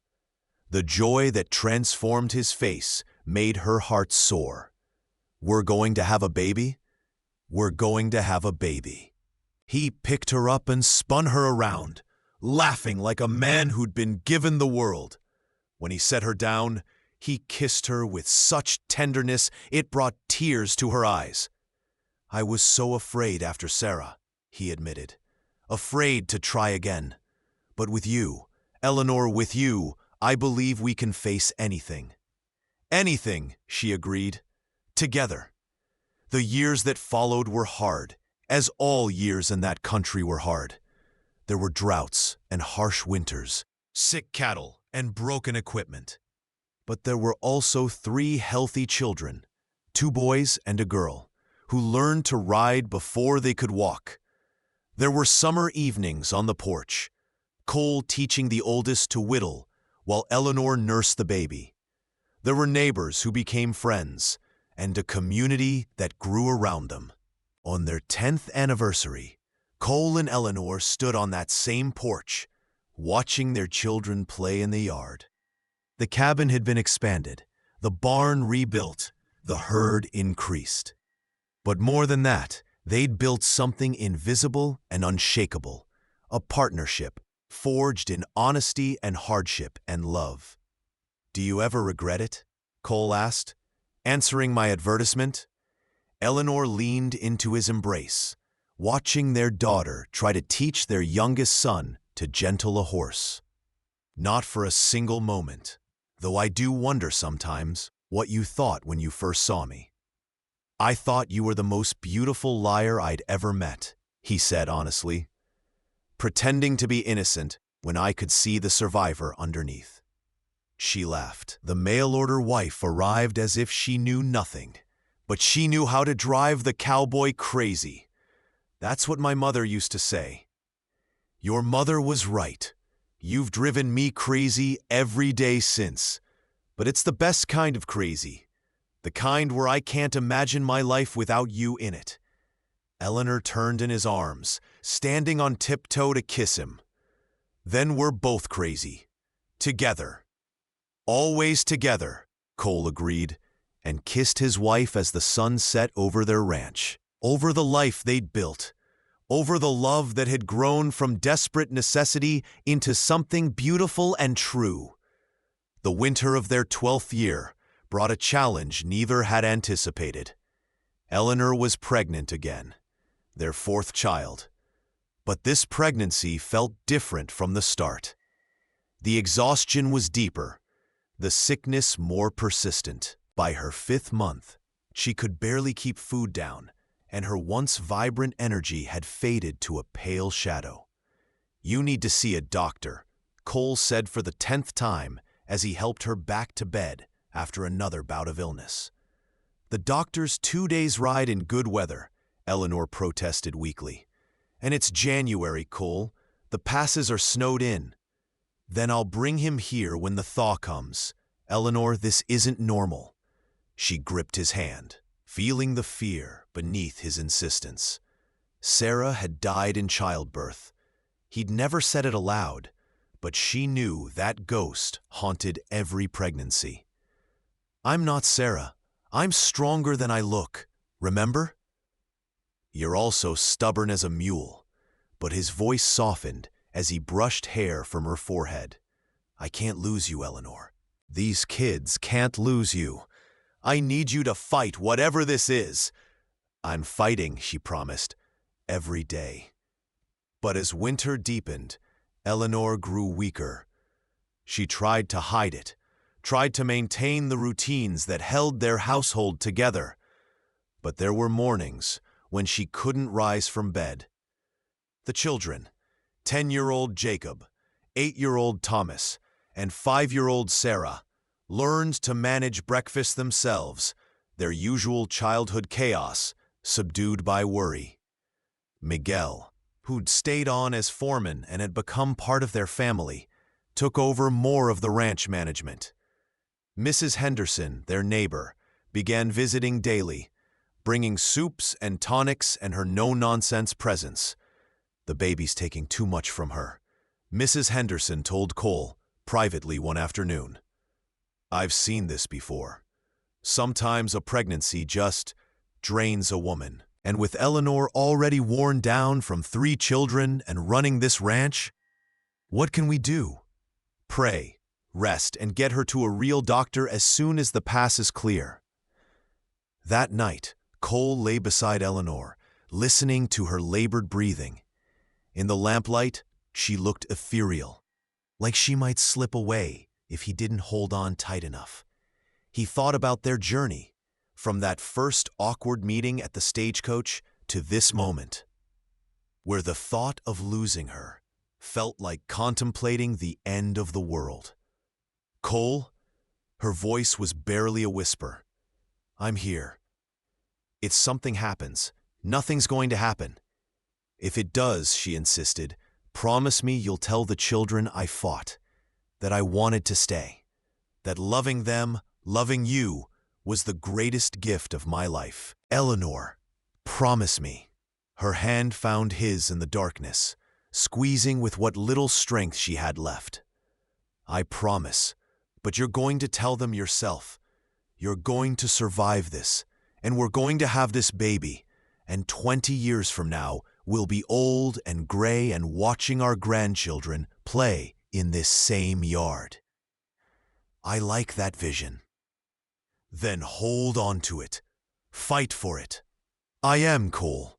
The joy that transformed his face made her heart soar. "We're going to have a baby? We're going to have a baby." He picked her up and spun her around, laughing like a man who'd been given the world. When he set her down, he kissed her with such tenderness it brought tears to her eyes. "I was so afraid after Sarah," he admitted. "Afraid to try again. But with you, Eleanor, with you, I believe we can face anything." "Anything," she agreed. "Together." The years that followed were hard, as all years in that country were hard. There were droughts and harsh winters, sick cattle and broken equipment. But there were also 3 healthy children, 2 boys and a girl, who learned to ride before they could walk. There were summer evenings on the porch, Cole teaching the oldest to whittle while Eleanor nursed the baby. There were neighbors who became friends, and a community that grew around them. On their 10th anniversary, Cole and Eleanor stood on that same porch, watching their children play in the yard. The cabin had been expanded, the barn rebuilt, the herd increased. But more than that, they'd built something invisible and unshakable, a partnership forged in honesty and hardship and love. "Do you ever regret it?" Cole asked. "Answering my advertisement?" Eleanor leaned into his embrace, watching their daughter try to teach their youngest son to gentle a horse. "Not for a single moment, though I do wonder sometimes what you thought when you first saw me." "I thought you were the most beautiful liar I'd ever met," he said honestly, "pretending to be innocent when I could see the survivor underneath." She laughed. The mail-order wife arrived as if she knew nothing, but she knew how to drive the cowboy crazy. "That's what my mother used to say." "Your mother was right. You've driven me crazy every day since. But it's the best kind of crazy. The kind where I can't imagine my life without you in it." Eleanor turned in his arms, standing on tiptoe to kiss him. "Then we're both crazy. Together." "Always together," Cole agreed, and kissed his wife as the sun set over their ranch, over the life they'd built, over the love that had grown from desperate necessity into something beautiful and true. The winter of their 12th year brought a challenge neither had anticipated. Eleanor was pregnant again, their 4th child. But this pregnancy felt different from the start. The exhaustion was deeper, the sickness more persistent. By her 5th month, she could barely keep food down, and her once vibrant energy had faded to a pale shadow. "You need to see a doctor," Cole said for the 10th time as he helped her back to bed after another bout of illness. "The doctor's 2 days' ride in good weather," Eleanor protested weakly. "And it's January, Cole. The passes are snowed in." "Then I'll bring him here when the thaw comes. Eleanor, this isn't normal." She gripped his hand, feeling the fear beneath his insistence. Sarah had died in childbirth. He'd never said it aloud, but she knew that ghost haunted every pregnancy. "I'm not Sarah. I'm stronger than I look, remember?" "You're also stubborn as a mule," but his voice softened as he brushed hair from her forehead. "I can't lose you, Eleanor. These kids can't lose you. I need you to fight whatever this is." "I'm fighting," she promised, "every day." But as winter deepened, Eleanor grew weaker. She tried to hide it, tried to maintain the routines that held their household together. But there were mornings when she couldn't rise from bed. The children, 10-year-old Jacob, 8-year-old Thomas, and 5-year-old Sarah, learned to manage breakfast themselves, their usual childhood chaos subdued by worry. Miguel, who'd stayed on as foreman and had become part of their family, took over more of the ranch management. Mrs. Henderson, their neighbor, began visiting daily, bringing soups and tonics and her no-nonsense presence. "The baby's taking too much from her," Mrs. Henderson told Cole privately one afternoon. "I've seen this before. Sometimes a pregnancy just drains a woman." And with Eleanor already worn down from 3 children and running this ranch, what can we do? Pray, rest, and get her to a real doctor as soon as the pass is clear. That night, Cole lay beside Eleanor, listening to her labored breathing. In the lamplight, she looked ethereal, like she might slip away if he didn't hold on tight enough. He thought about their journey, from that first awkward meeting at the stagecoach to this moment, where the thought of losing her felt like contemplating the end of the world. Cole, her voice was barely a whisper. I'm here. If something happens, nothing's going to happen. If it does, she insisted, promise me you'll tell the children I fought, that I wanted to stay, that loving them, loving you, was the greatest gift of my life. Eleanor, promise me. Her hand found his in the darkness, squeezing with what little strength she had left. I promise, but you're going to tell them yourself. You're going to survive this, and we're going to have this baby, and 20 years from now, we'll be old and gray and watching our grandchildren play in this same yard. I like that vision. Then hold on to it. Fight for it. I am, Cole.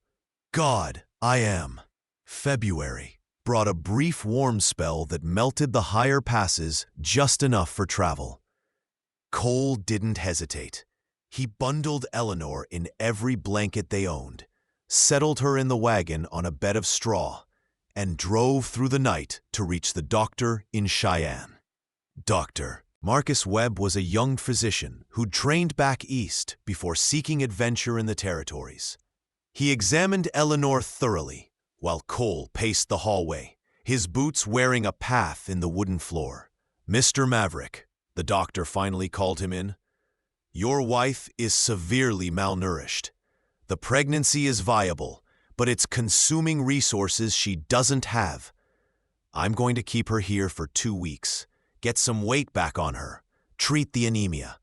God, I am. February brought a brief warm spell that melted the higher passes just enough for travel. Cole didn't hesitate. He bundled Eleanor in every blanket they owned, settled her in the wagon on a bed of straw, and drove through the night to reach the doctor in Cheyenne. Dr. Marcus Webb was a young physician who'd trained back east before seeking adventure in the territories. He examined Eleanor thoroughly, while Cole paced the hallway, his boots wearing a path in the wooden floor. Mr. Maverick, the doctor finally called him in. Your wife is severely malnourished. The pregnancy is viable, but it's consuming resources she doesn't have. I'm going to keep her here for 2 weeks, get some weight back on her, treat the anemia.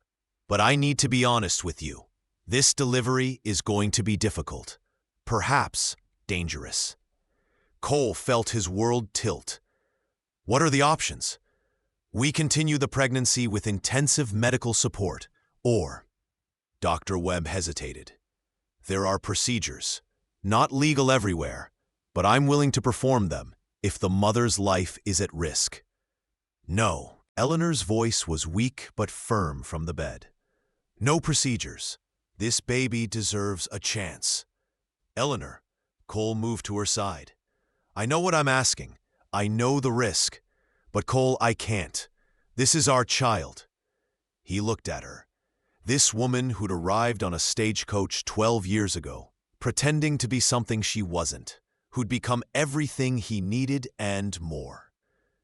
But I need to be honest with you. This delivery is going to be difficult, perhaps dangerous. Cole felt his world tilt. What are the options? We continue the pregnancy with intensive medical support, or... Dr. Webb hesitated. There are procedures, not legal everywhere, but I'm willing to perform them if the mother's life is at risk. No, Eleanor's voice was weak but firm from the bed. No procedures. This baby deserves a chance. Eleanor, Cole moved to her side. I know what I'm asking. I know the risk. But Cole, I can't. This is our child. He looked at her. This woman who'd arrived on a stagecoach 12 years ago, pretending to be something she wasn't, who'd become everything he needed and more.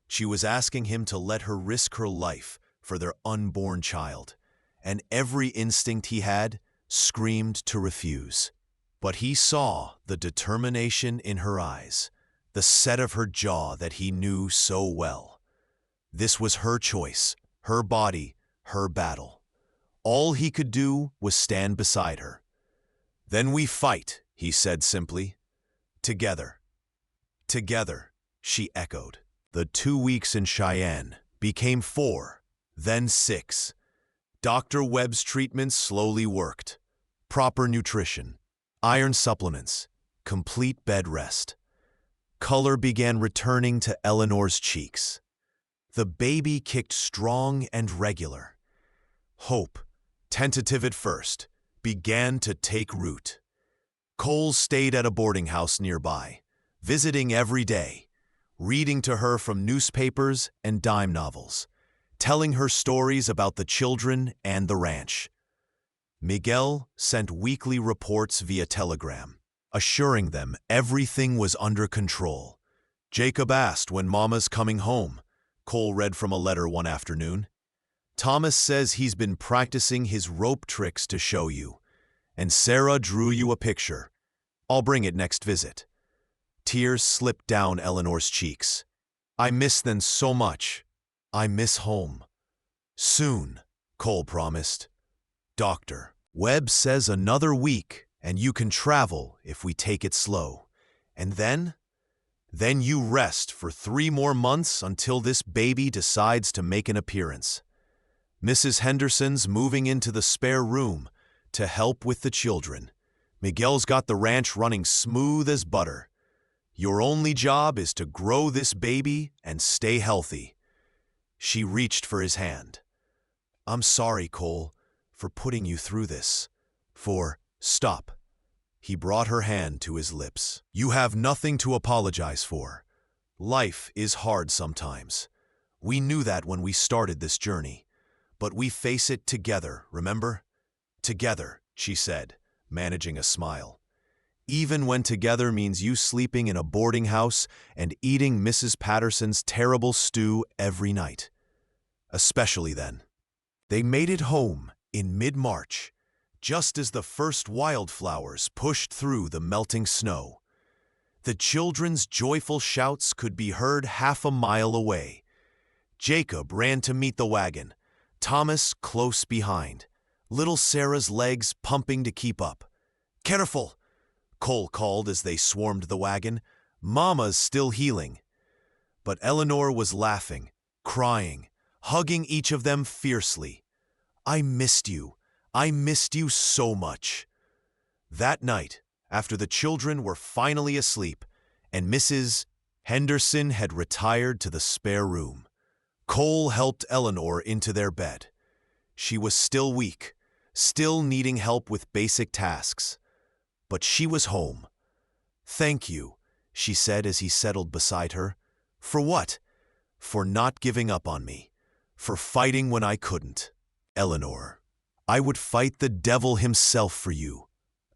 She was asking him to let her risk her life for their unborn child, and every instinct he had screamed to refuse. But he saw the determination in her eyes, the set of her jaw that he knew so well. This was her choice, her body, her battle. All he could do was stand beside her. Then we fight, he said simply. Together. Together, she echoed. The 2 weeks in Cheyenne became 4, then 6. Dr. Webb's treatments slowly worked. Proper nutrition, iron supplements, complete bed rest. Color began returning to Eleanor's cheeks. The baby kicked strong and regular. Hope, tentative at first, began to take root. Cole stayed at a boarding house nearby, visiting every day, reading to her from newspapers and dime novels, telling her stories about the children and the ranch. Miguel sent weekly reports via telegram, assuring them everything was under control. Jacob asked when Mama's coming home, Cole read from a letter one afternoon. Thomas says he's been practicing his rope tricks to show you, and Sarah drew you a picture. I'll bring it next visit. Tears slipped down Eleanor's cheeks. I miss them so much. I miss home. Soon, Cole promised. Dr. Webb says another week, and you can travel if we take it slow. And then you rest for 3 more months until this baby decides to make an appearance. Mrs. Henderson's moving into the spare room to help with the children. Miguel's got the ranch running smooth as butter. Your only job is to grow this baby and stay healthy. She reached for his hand. I'm sorry, Cole, for putting you through this. Stop. He brought her hand to his lips. You have nothing to apologize for. Life is hard sometimes. We knew that when we started this journey. But we face it together, remember? Together, she said, managing a smile. Even when together means you sleeping in a boarding house and eating Mrs. Patterson's terrible stew every night. Especially then. They made it home in mid-March, just as the first wildflowers pushed through the melting snow. The children's joyful shouts could be heard half a mile away. Jacob ran to meet the wagon, Thomas close behind, little Sarah's legs pumping to keep up. Careful, Cole called as they swarmed the wagon. Mama's still healing. But Eleanor was laughing, crying, hugging each of them fiercely. I missed you so much. That night, after the children were finally asleep and Mrs. Henderson had retired to the spare room, Cole helped Eleanor into their bed. She was still weak, still needing help with basic tasks. But she was home. Thank you, she said as he settled beside her. For what? For not giving up on me. For fighting when I couldn't. Eleanor, I would fight the devil himself for you.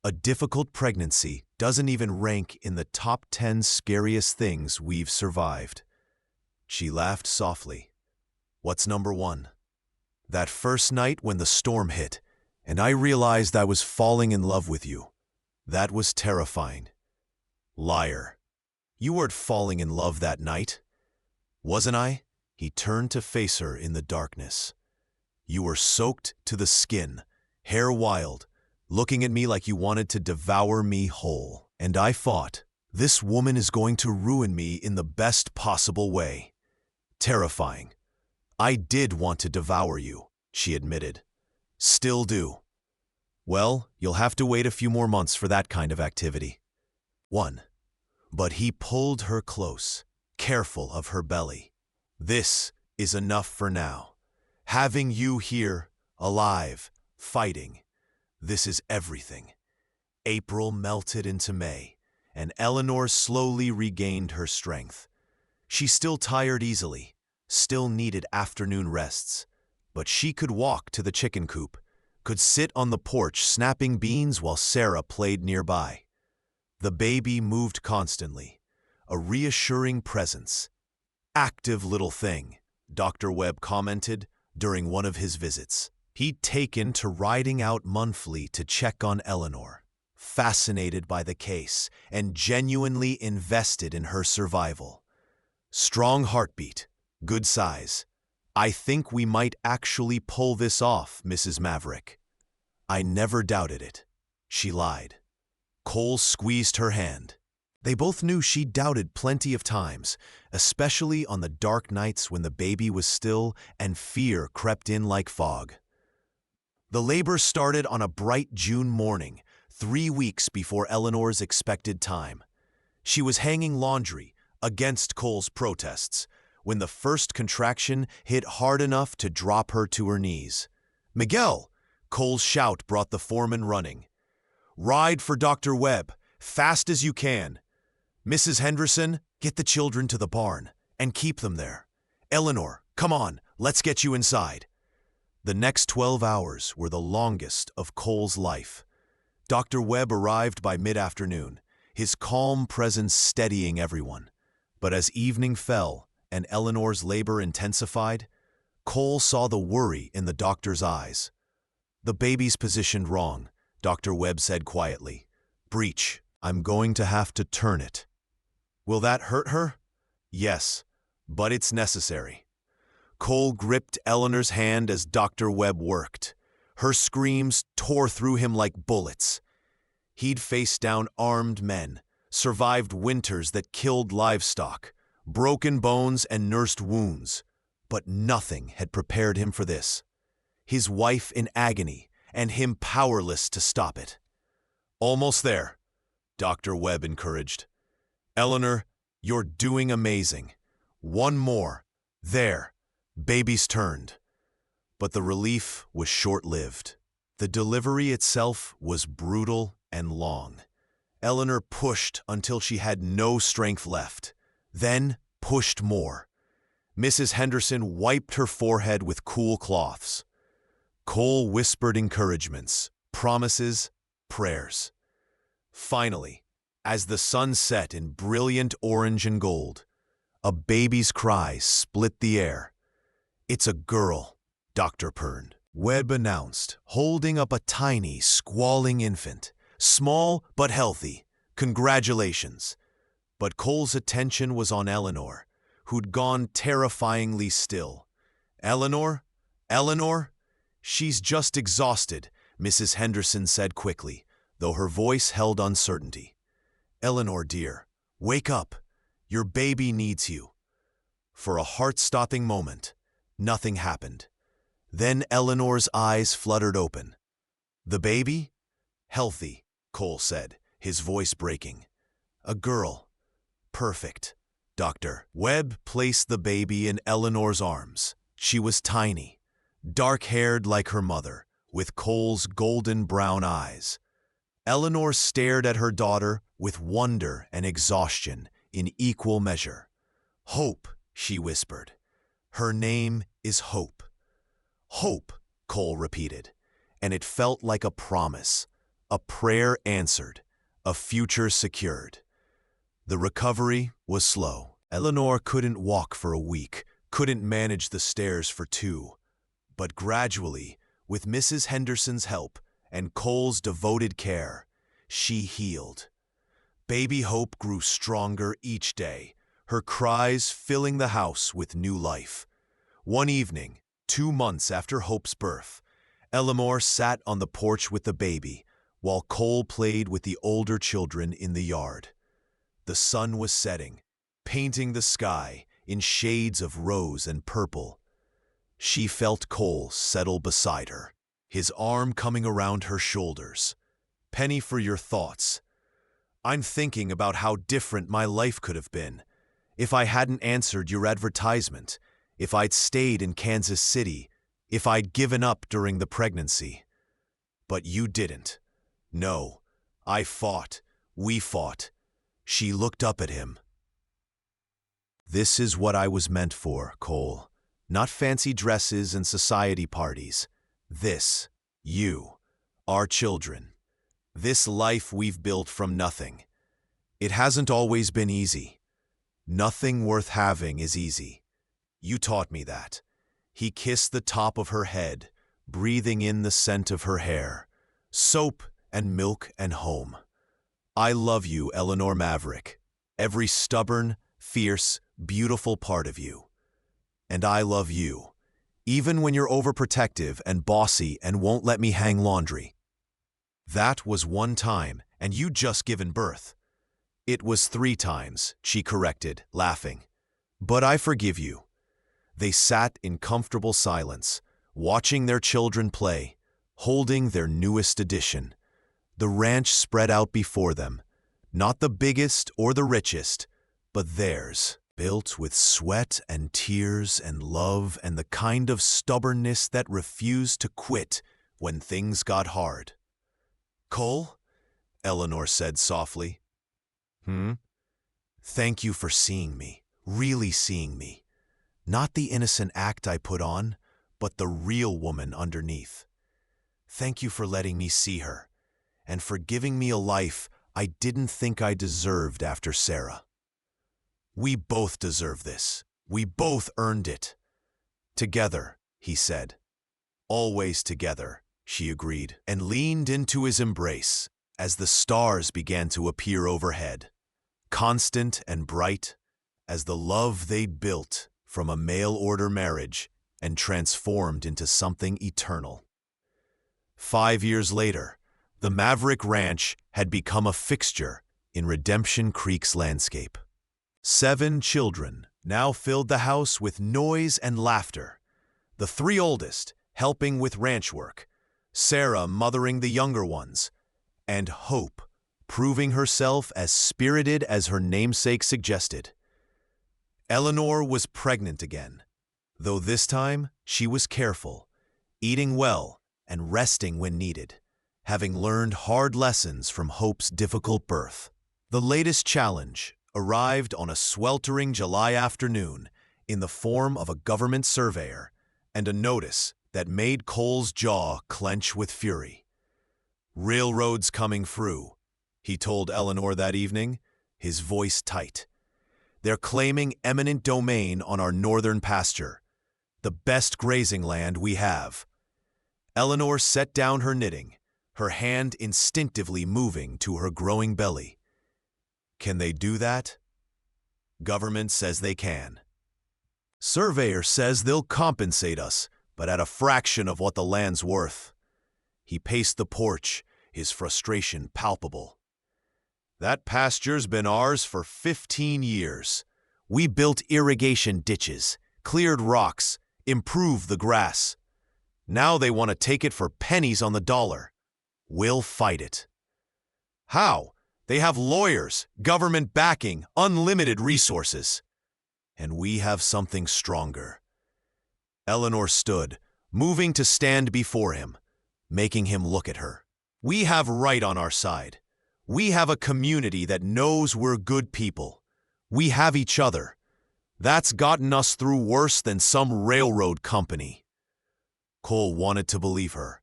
A difficult pregnancy doesn't even rank in the top 10 scariest things we've survived. She laughed softly. What's number 1? That first night when the storm hit, and I realized I was falling in love with you. That was terrifying. Liar. You weren't falling in love that night. Wasn't I? He turned to face her in the darkness. You were soaked to the skin, hair wild, looking at me like you wanted to devour me whole. And I thought, this woman is going to ruin me in the best possible way. Terrifying. I did want to devour you, she admitted. Still do. Well, you'll have to wait a few more months for that kind of activity. 1. But he pulled her close, careful of her belly. This is enough for now. Having you here, alive, fighting, this is everything. April melted into May, and Eleanor slowly regained her strength. She still tired easily, still needed afternoon rests, but she could walk to the chicken coop, could sit on the porch snapping beans while Sarah played nearby. The baby moved constantly, a reassuring presence. Active little thing, Dr. Webb commented during one of his visits. He'd taken to riding out monthly to check on Eleanor, fascinated by the case and genuinely invested in her survival. Strong heartbeat, good size. I think we might actually pull this off, Mrs. Maverick. I never doubted it. She lied. Cole squeezed her hand. They both knew she doubted plenty of times, especially on the dark nights when the baby was still and fear crept in like fog. The labor started on a bright June morning, 3 weeks before Eleanor's expected time. She was hanging laundry, against Cole's protests, when the first contraction hit hard enough to drop her to her knees. Miguel! Cole's shout brought the foreman running. Ride for Dr. Webb, fast as you can. Mrs. Henderson, get the children to the barn, and keep them there. Eleanor, come on, let's get you inside. The next 12 hours were the longest of Cole's life. Dr. Webb arrived by mid-afternoon, his calm presence steadying everyone. But as evening fell and Eleanor's labor intensified, Cole saw the worry in the doctor's eyes. The baby's positioned wrong, Dr. Webb said quietly. Breech, I'm going to have to turn it. Will that hurt her? Yes, but it's necessary. Cole gripped Eleanor's hand as Dr. Webb worked. Her screams tore through him like bullets. He'd faced down armed men, survived winters that killed livestock, broken bones and nursed wounds, but nothing had prepared him for this. His wife in agony, and him powerless to stop it. "Almost there," Dr. Webb encouraged. "Eleanor, you're doing amazing. One more. There. Baby's turned." But the relief was short-lived. The delivery itself was brutal and long. Eleanor pushed until she had no strength left, then pushed more. Mrs. Henderson wiped her forehead with cool cloths. Cole whispered encouragements, promises, prayers. Finally, as the sun set in brilliant orange and gold, a baby's cry split the air. "It's a girl," Dr. Pern Webb announced, holding up a tiny, squalling infant. "Small but healthy. Congratulations." But Cole's attention was on Eleanor, who'd gone terrifyingly still. "Eleanor? Eleanor?" "She's just exhausted," Mrs. Henderson said quickly, though her voice held uncertainty. "Eleanor, dear, wake up. Your baby needs you." For a heart-stopping moment, nothing happened. Then Eleanor's eyes fluttered open. "The baby?" "Healthy," Cole said, his voice breaking. "A girl. Perfect." Dr. Webb placed the baby in Eleanor's arms. She was tiny, dark-haired like her mother, with Cole's golden brown eyes. Eleanor stared at her daughter with wonder and exhaustion in equal measure. "Hope," she whispered. "Her name is Hope." "Hope," Cole repeated, and it felt like a promise, a prayer answered, a future secured. The recovery was slow. Eleanor couldn't walk for a week, couldn't manage the stairs for 2. But gradually, with Mrs. Henderson's help and Cole's devoted care, she healed. Baby Hope grew stronger each day, her cries filling the house with new life. One evening, 2 months after Hope's birth, Eleanor sat on the porch with the baby, while Cole played with the older children in the yard. The sun was setting, painting the sky in shades of rose and purple. She felt Cole settle beside her, his arm coming around her shoulders. "Penny, for your thoughts. I'm thinking about how different my life could have been if I hadn't answered your advertisement, if I'd stayed in Kansas City, if I'd given up during the pregnancy. But you didn't. No, I fought. We fought." She looked up at him. "This is what I was meant for, Cole. Not fancy dresses and society parties. This, you, our children. This life we've built from nothing. It hasn't always been easy. Nothing worth having is easy. You taught me that." He kissed the top of her head, breathing in the scent of her hair. "Soap and milk and home. I love you, Eleanor Maverick. Every stubborn, fierce, beautiful part of you. And I love you, even when you're overprotective and bossy and won't let me hang laundry." "That was one time, and you'd just given birth." "It was 3 times, she corrected, laughing. "But I forgive you." They sat in comfortable silence, watching their children play, holding their newest addition. The ranch spread out before them, not the biggest or the richest, but theirs, built with sweat and tears and love and the kind of stubbornness that refused to quit when things got hard. "Cole?" Eleanor said softly. "Thank you for seeing me, really seeing me. Not the innocent act I put on, but the real woman underneath. Thank you for letting me see her, and for giving me a life I didn't think I deserved after Sarah. We both deserve this. We both earned it." "Together," he said. "Always together," she agreed, and leaned into his embrace as the stars began to appear overhead, constant and bright as the love they'd built from a mail-order marriage and transformed into something eternal. 5 years later, The Maverick Ranch had become a fixture in Redemption Creek's landscape. 7 children now filled the house with noise and laughter. The 3 oldest helping with ranch work, Sarah mothering the younger ones, and Hope proving herself as spirited as her namesake suggested. Eleanor was pregnant again, though this time she was careful, eating well and resting when needed, having learned hard lessons from Hope's difficult birth. The latest challenge arrived on a sweltering July afternoon in the form of a government surveyor and a notice that made Cole's jaw clench with fury. "Railroads coming through," he told Eleanor that evening, his voice tight. "They're claiming eminent domain on our northern pasture, the best grazing land we have." Eleanor set down her knitting, her hand instinctively moving to her growing belly. "Can they do that?" "Government says they can." "Surveyor says they'll compensate us, but at a fraction of what the land's worth." He paced the porch, his frustration palpable. "That pasture's been ours for 15 years. We built irrigation ditches, cleared rocks, improved the grass. Now they want to take it for pennies on the dollar. We'll fight it." "How? They have lawyers, government backing, unlimited resources." "And we have something stronger." Eleanor stood, moving to stand before him, making him look at her. "We have right on our side. We have a community that knows we're good people. We have each other. That's gotten us through worse than some railroad company." Cole wanted to believe her,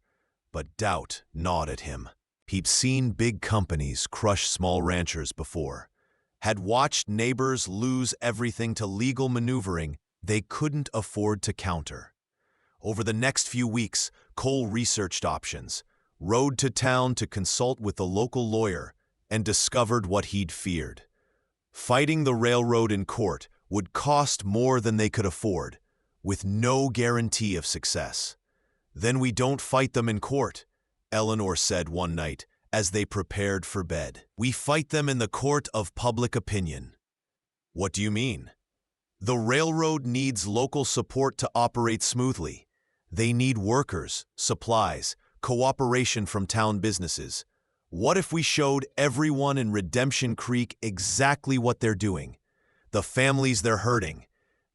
but doubt gnawed at him. He'd seen big companies crush small ranchers before, had watched neighbors lose everything to legal maneuvering they couldn't afford to counter. Over the next few weeks, Cole researched options, rode to town to consult with the local lawyer, and discovered what he'd feared. Fighting the railroad in court would cost more than they could afford, with no guarantee of success. "Then we don't fight them in court," Eleanor said one night as they prepared for bed. "We fight them in the court of public opinion." "What do you mean?" "The railroad needs local support to operate smoothly. They need workers, supplies, cooperation from town businesses. What if we showed everyone in Redemption Creek exactly what they're doing, the families they're hurting,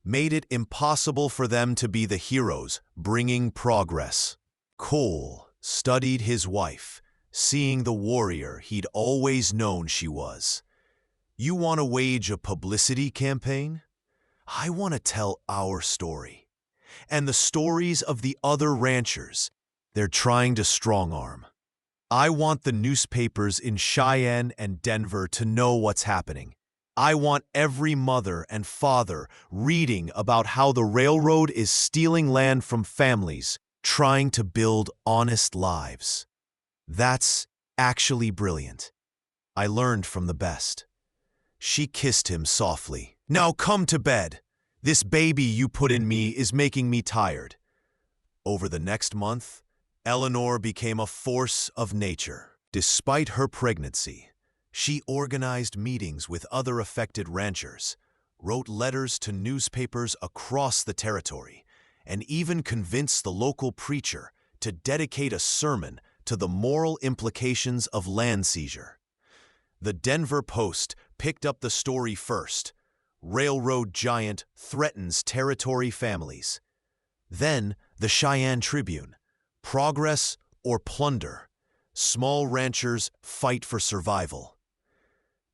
made it impossible for them to be the heroes bringing progress?" Cole studied his wife, seeing the warrior he'd always known she was. "You want to wage a publicity campaign? I want to tell our story, and the stories of the other ranchers they're trying to strong-arm. I want the newspapers in Cheyenne and Denver to know what's happening. I want every mother and father reading about how the railroad is stealing land from families trying to build honest lives. That's actually brilliant. I learned from the best." She kissed him softly. "Now come to bed. This baby you put in me is making me tired." Over the next month, Eleanor became a force of nature. Despite her pregnancy, she organized meetings with other affected ranchers, wrote letters to newspapers across the territory, and even convinced the local preacher to dedicate a sermon to the moral implications of land seizure. The Denver Post picked up the story first. "Railroad giant threatens territory families." Then the Cheyenne Tribune. "Progress or plunder? Small ranchers fight for survival."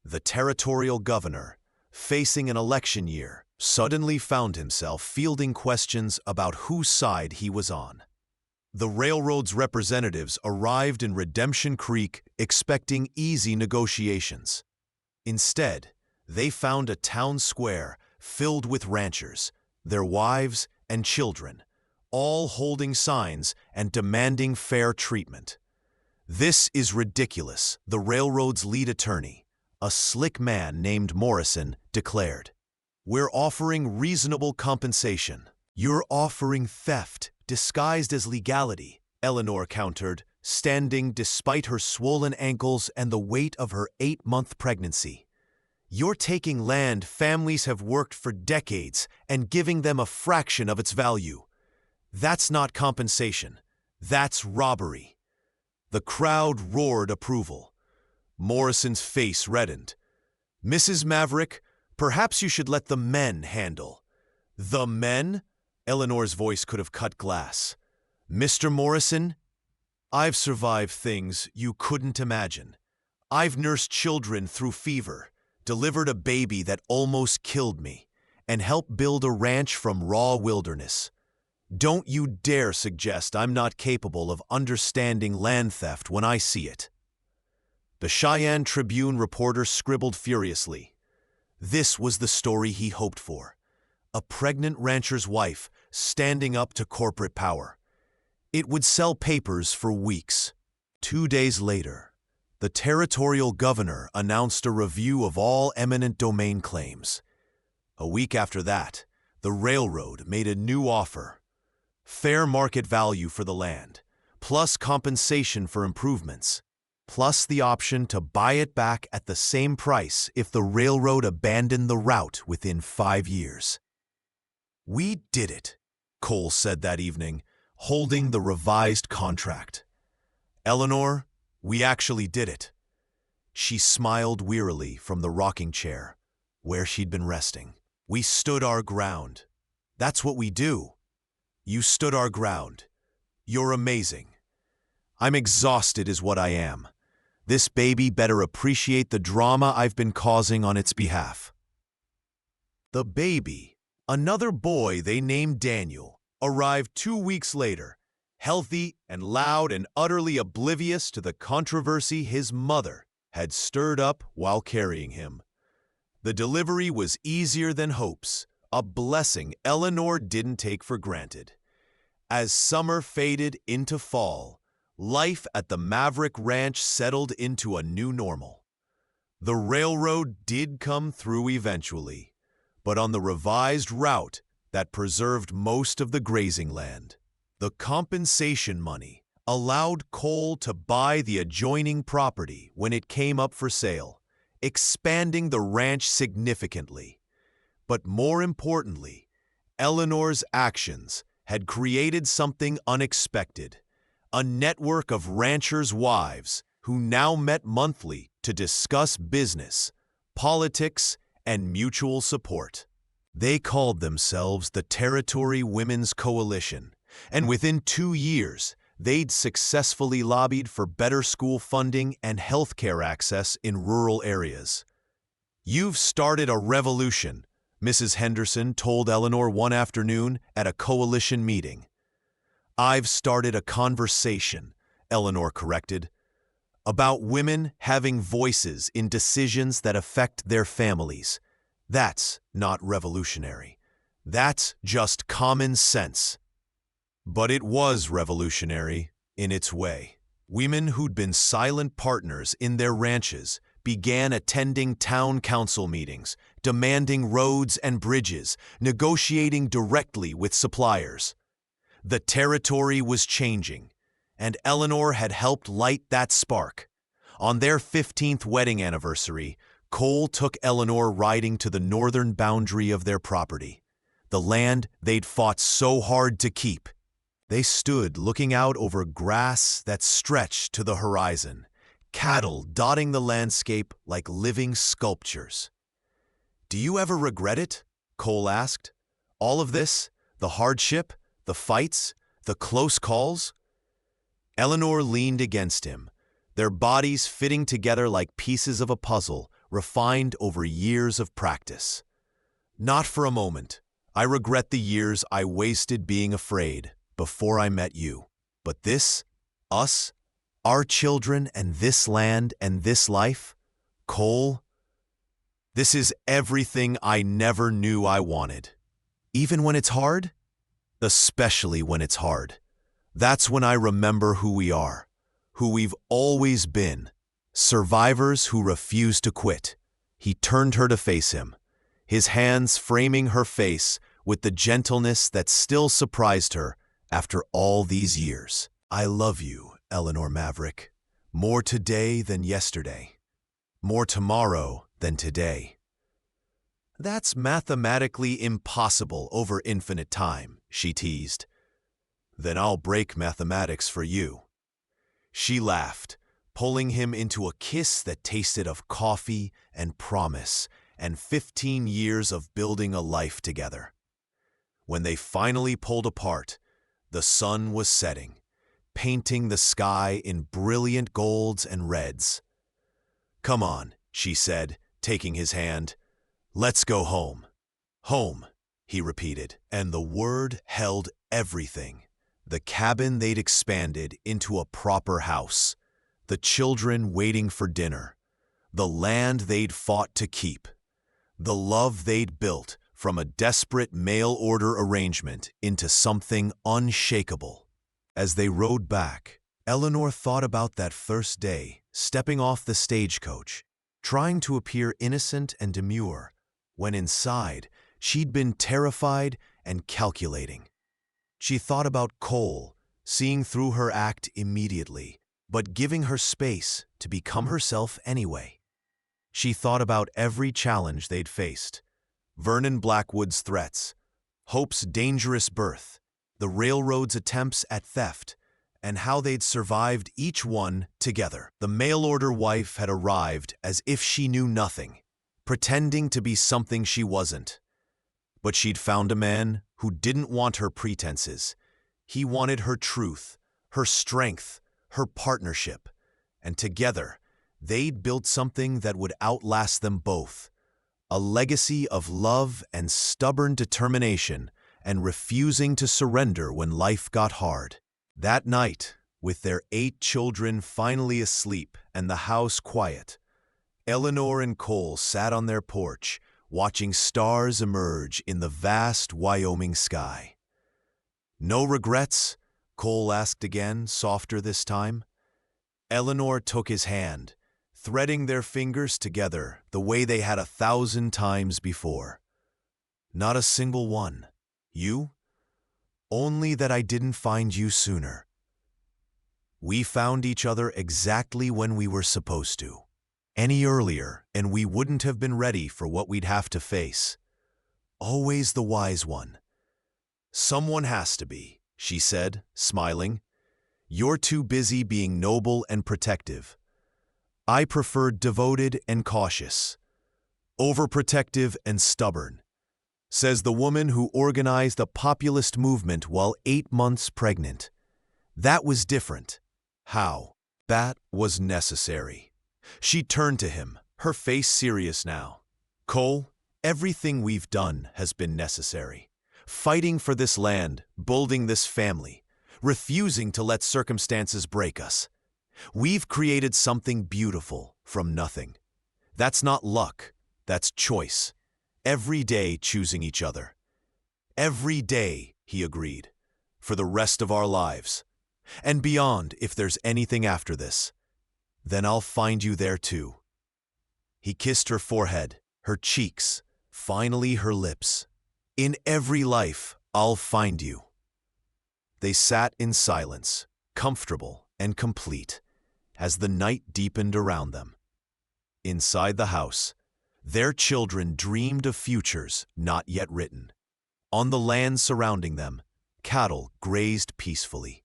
The territorial governor, facing an election year, suddenly found himself fielding questions about whose side he was on. The railroad's representatives arrived in Redemption Creek expecting easy negotiations. Instead, they found a town square filled with ranchers, their wives and children, all holding signs and demanding fair treatment. "This is ridiculous," the railroad's lead attorney, a slick man named Morrison, declared. "We're offering reasonable compensation." "You're offering theft disguised as legality," Eleanor countered, standing despite her swollen ankles and the weight of her 8-month pregnancy. You're taking land families have worked for decades and giving them a fraction of its value. That's not compensation. That's robbery. The crowd roared approval. Morrison's face reddened. Mrs. Maverick, perhaps you should let the men handle. The men? Eleanor's voice could have cut glass. Mr. Morrison, I've survived things you couldn't imagine. I've nursed children through fever, delivered a baby that almost killed me, and helped build a ranch from raw wilderness. Don't you dare suggest I'm not capable of understanding land theft when I see it. The Cheyenne Tribune reporter scribbled furiously. This was the story he hoped for. A pregnant rancher's wife standing up to corporate power. It would sell papers for weeks. 2 days later, the territorial governor announced a review of all eminent domain claims. A week after that, the railroad made a new offer. Fair market value for the land, plus compensation for improvements, plus the option to buy it back at the same price if the railroad abandoned the route within 5 years. We did it, Cole said that evening, holding the revised contract. Eleanor, we actually did it. She smiled wearily from the rocking chair, where she'd been resting. We stood our ground. That's what we do. You stood our ground. You're amazing. I'm exhausted is what I am. This baby better appreciate the drama I've been causing on its behalf. The baby, another boy they named Daniel, arrived 2 weeks later, healthy and loud and utterly oblivious to the controversy his mother had stirred up while carrying him. The delivery was easier than hopes, a blessing Eleanor didn't take for granted. As summer faded into fall, life at the Maverick Ranch settled into a new normal. The railroad did come through eventually, but on the revised route that preserved most of the grazing land. The compensation money allowed Cole to buy the adjoining property when it came up for sale, expanding the ranch significantly. But more importantly, Eleanor's actions had created something unexpected, a network of ranchers' wives who now met monthly to discuss business, politics, and mutual support. They called themselves the Territory Women's Coalition, and within 2 years, they'd successfully lobbied for better school funding and health care access in rural areas. You've started a revolution, Mrs. Henderson told Eleanor one afternoon at a coalition meeting. I've started a conversation, Eleanor corrected, about women having voices in decisions that affect their families. That's not revolutionary. That's just common sense. But it was revolutionary in its way. Women who'd been silent partners in their ranches began attending town council meetings, demanding roads and bridges, negotiating directly with suppliers. The territory was changing, and Eleanor had helped light that spark. On their 15th wedding anniversary, Cole took Eleanor riding to the northern boundary of their property, the land they'd fought so hard to keep. They stood looking out over grass that stretched to the horizon, cattle dotting the landscape like living sculptures. Do you ever regret it? Cole asked. All of this, the hardship, the fights, the close calls? Eleanor leaned against him, their bodies fitting together like pieces of a puzzle refined over years of practice. Not for a moment. I regret the years I wasted being afraid before I met you. But this, us, our children and this land and this life, Cole, this is everything I never knew I wanted. Even when it's hard? Especially when it's hard. That's when I remember who we are, who we've always been. Survivors who refuse to quit. He turned her to face him, his hands framing her face with the gentleness that still surprised her after all these years. I love you, Eleanor Maverick. More today than yesterday. More tomorrow than today. That's mathematically impossible over infinite time, she teased. Then I'll break mathematics for you. She laughed, pulling him into a kiss that tasted of coffee and promise and 15 years of building a life together. When they finally pulled apart, the sun was setting, painting the sky in brilliant golds and reds. "Come on," she said, taking his hand. "Let's go home." "Home," he repeated, and the word held everything. The cabin they'd expanded into a proper house, the children waiting for dinner, the land they'd fought to keep, the love they'd built from a desperate mail-order arrangement into something unshakable. As they rode back, Eleanor thought about that first day, stepping off the stagecoach, trying to appear innocent and demure, when inside she'd been terrified and calculating. She thought about Cole, seeing through her act immediately, but giving her space to become herself anyway. She thought about every challenge they'd faced, Vernon Blackwood's threats, Hope's dangerous birth, the railroad's attempts at theft, and how they'd survived each one together. The mail-order wife had arrived as if she knew nothing, pretending to be something she wasn't. But she'd found a man who didn't want her pretenses. He wanted her truth, her strength, her partnership. And together, they'd built something that would outlast them both. A legacy of love and stubborn determination and refusing to surrender when life got hard. That night, with their 8 children finally asleep and the house quiet, Eleanor and Cole sat on their porch, watching stars emerge in the vast Wyoming sky. "No regrets?" Cole asked again, softer this time. Eleanor took his hand, threading their fingers together the way they had 1,000 times before. "Not a single one. You? Only that I didn't find you sooner. We found each other exactly when we were supposed to. Any earlier, and we wouldn't have been ready for what we'd have to face. Always the wise one." "Someone has to be," she said, smiling. "You're too busy being noble and protective. I prefer devoted and cautious. Overprotective and stubborn," says the woman who organized a populist movement while 8 months pregnant. That was different. How? That was necessary. She turned to him, her face serious now. "Cole, everything we've done has been necessary. Fighting for this land, building this family, refusing to let circumstances break us. We've created something beautiful from nothing. That's not luck, that's choice. Every day choosing each other." "Every day," he agreed, "for the rest of our lives. And beyond if there's anything after this. Then I'll find you there too." He kissed her forehead, her cheeks, finally her lips. "In every life, I'll find you." They sat in silence, comfortable and complete, as the night deepened around them. Inside the house, their children dreamed of futures not yet written. On the land surrounding them, cattle grazed peacefully.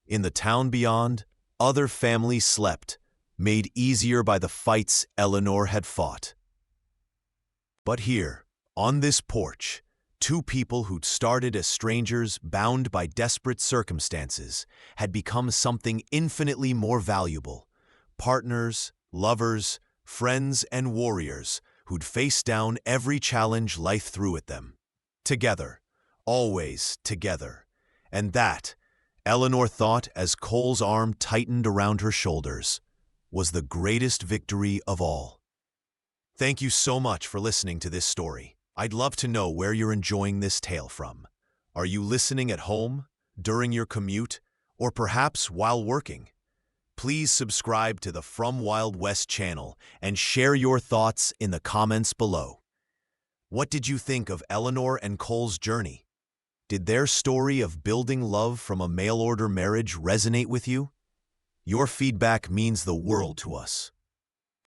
In the town beyond, other families slept, made easier by the fights Eleanor had fought. But here, on this porch, 2 people who'd started as strangers bound by desperate circumstances had become something infinitely more valuable. Partners, lovers, friends, and warriors who'd faced down every challenge life threw at them. Together, always together. And that, Eleanor thought as Cole's arm tightened around her shoulders, was the greatest victory of all. Thank you so much for listening to this story. I'd love to know where you're enjoying this tale from. Are you listening at home, during your commute, or perhaps while working? Please subscribe to the From Wild West channel and share your thoughts in the comments below. What did you think of Eleanor and Cole's journey? Did their story of building love from a mail-order marriage resonate with you? Your feedback means the world to us.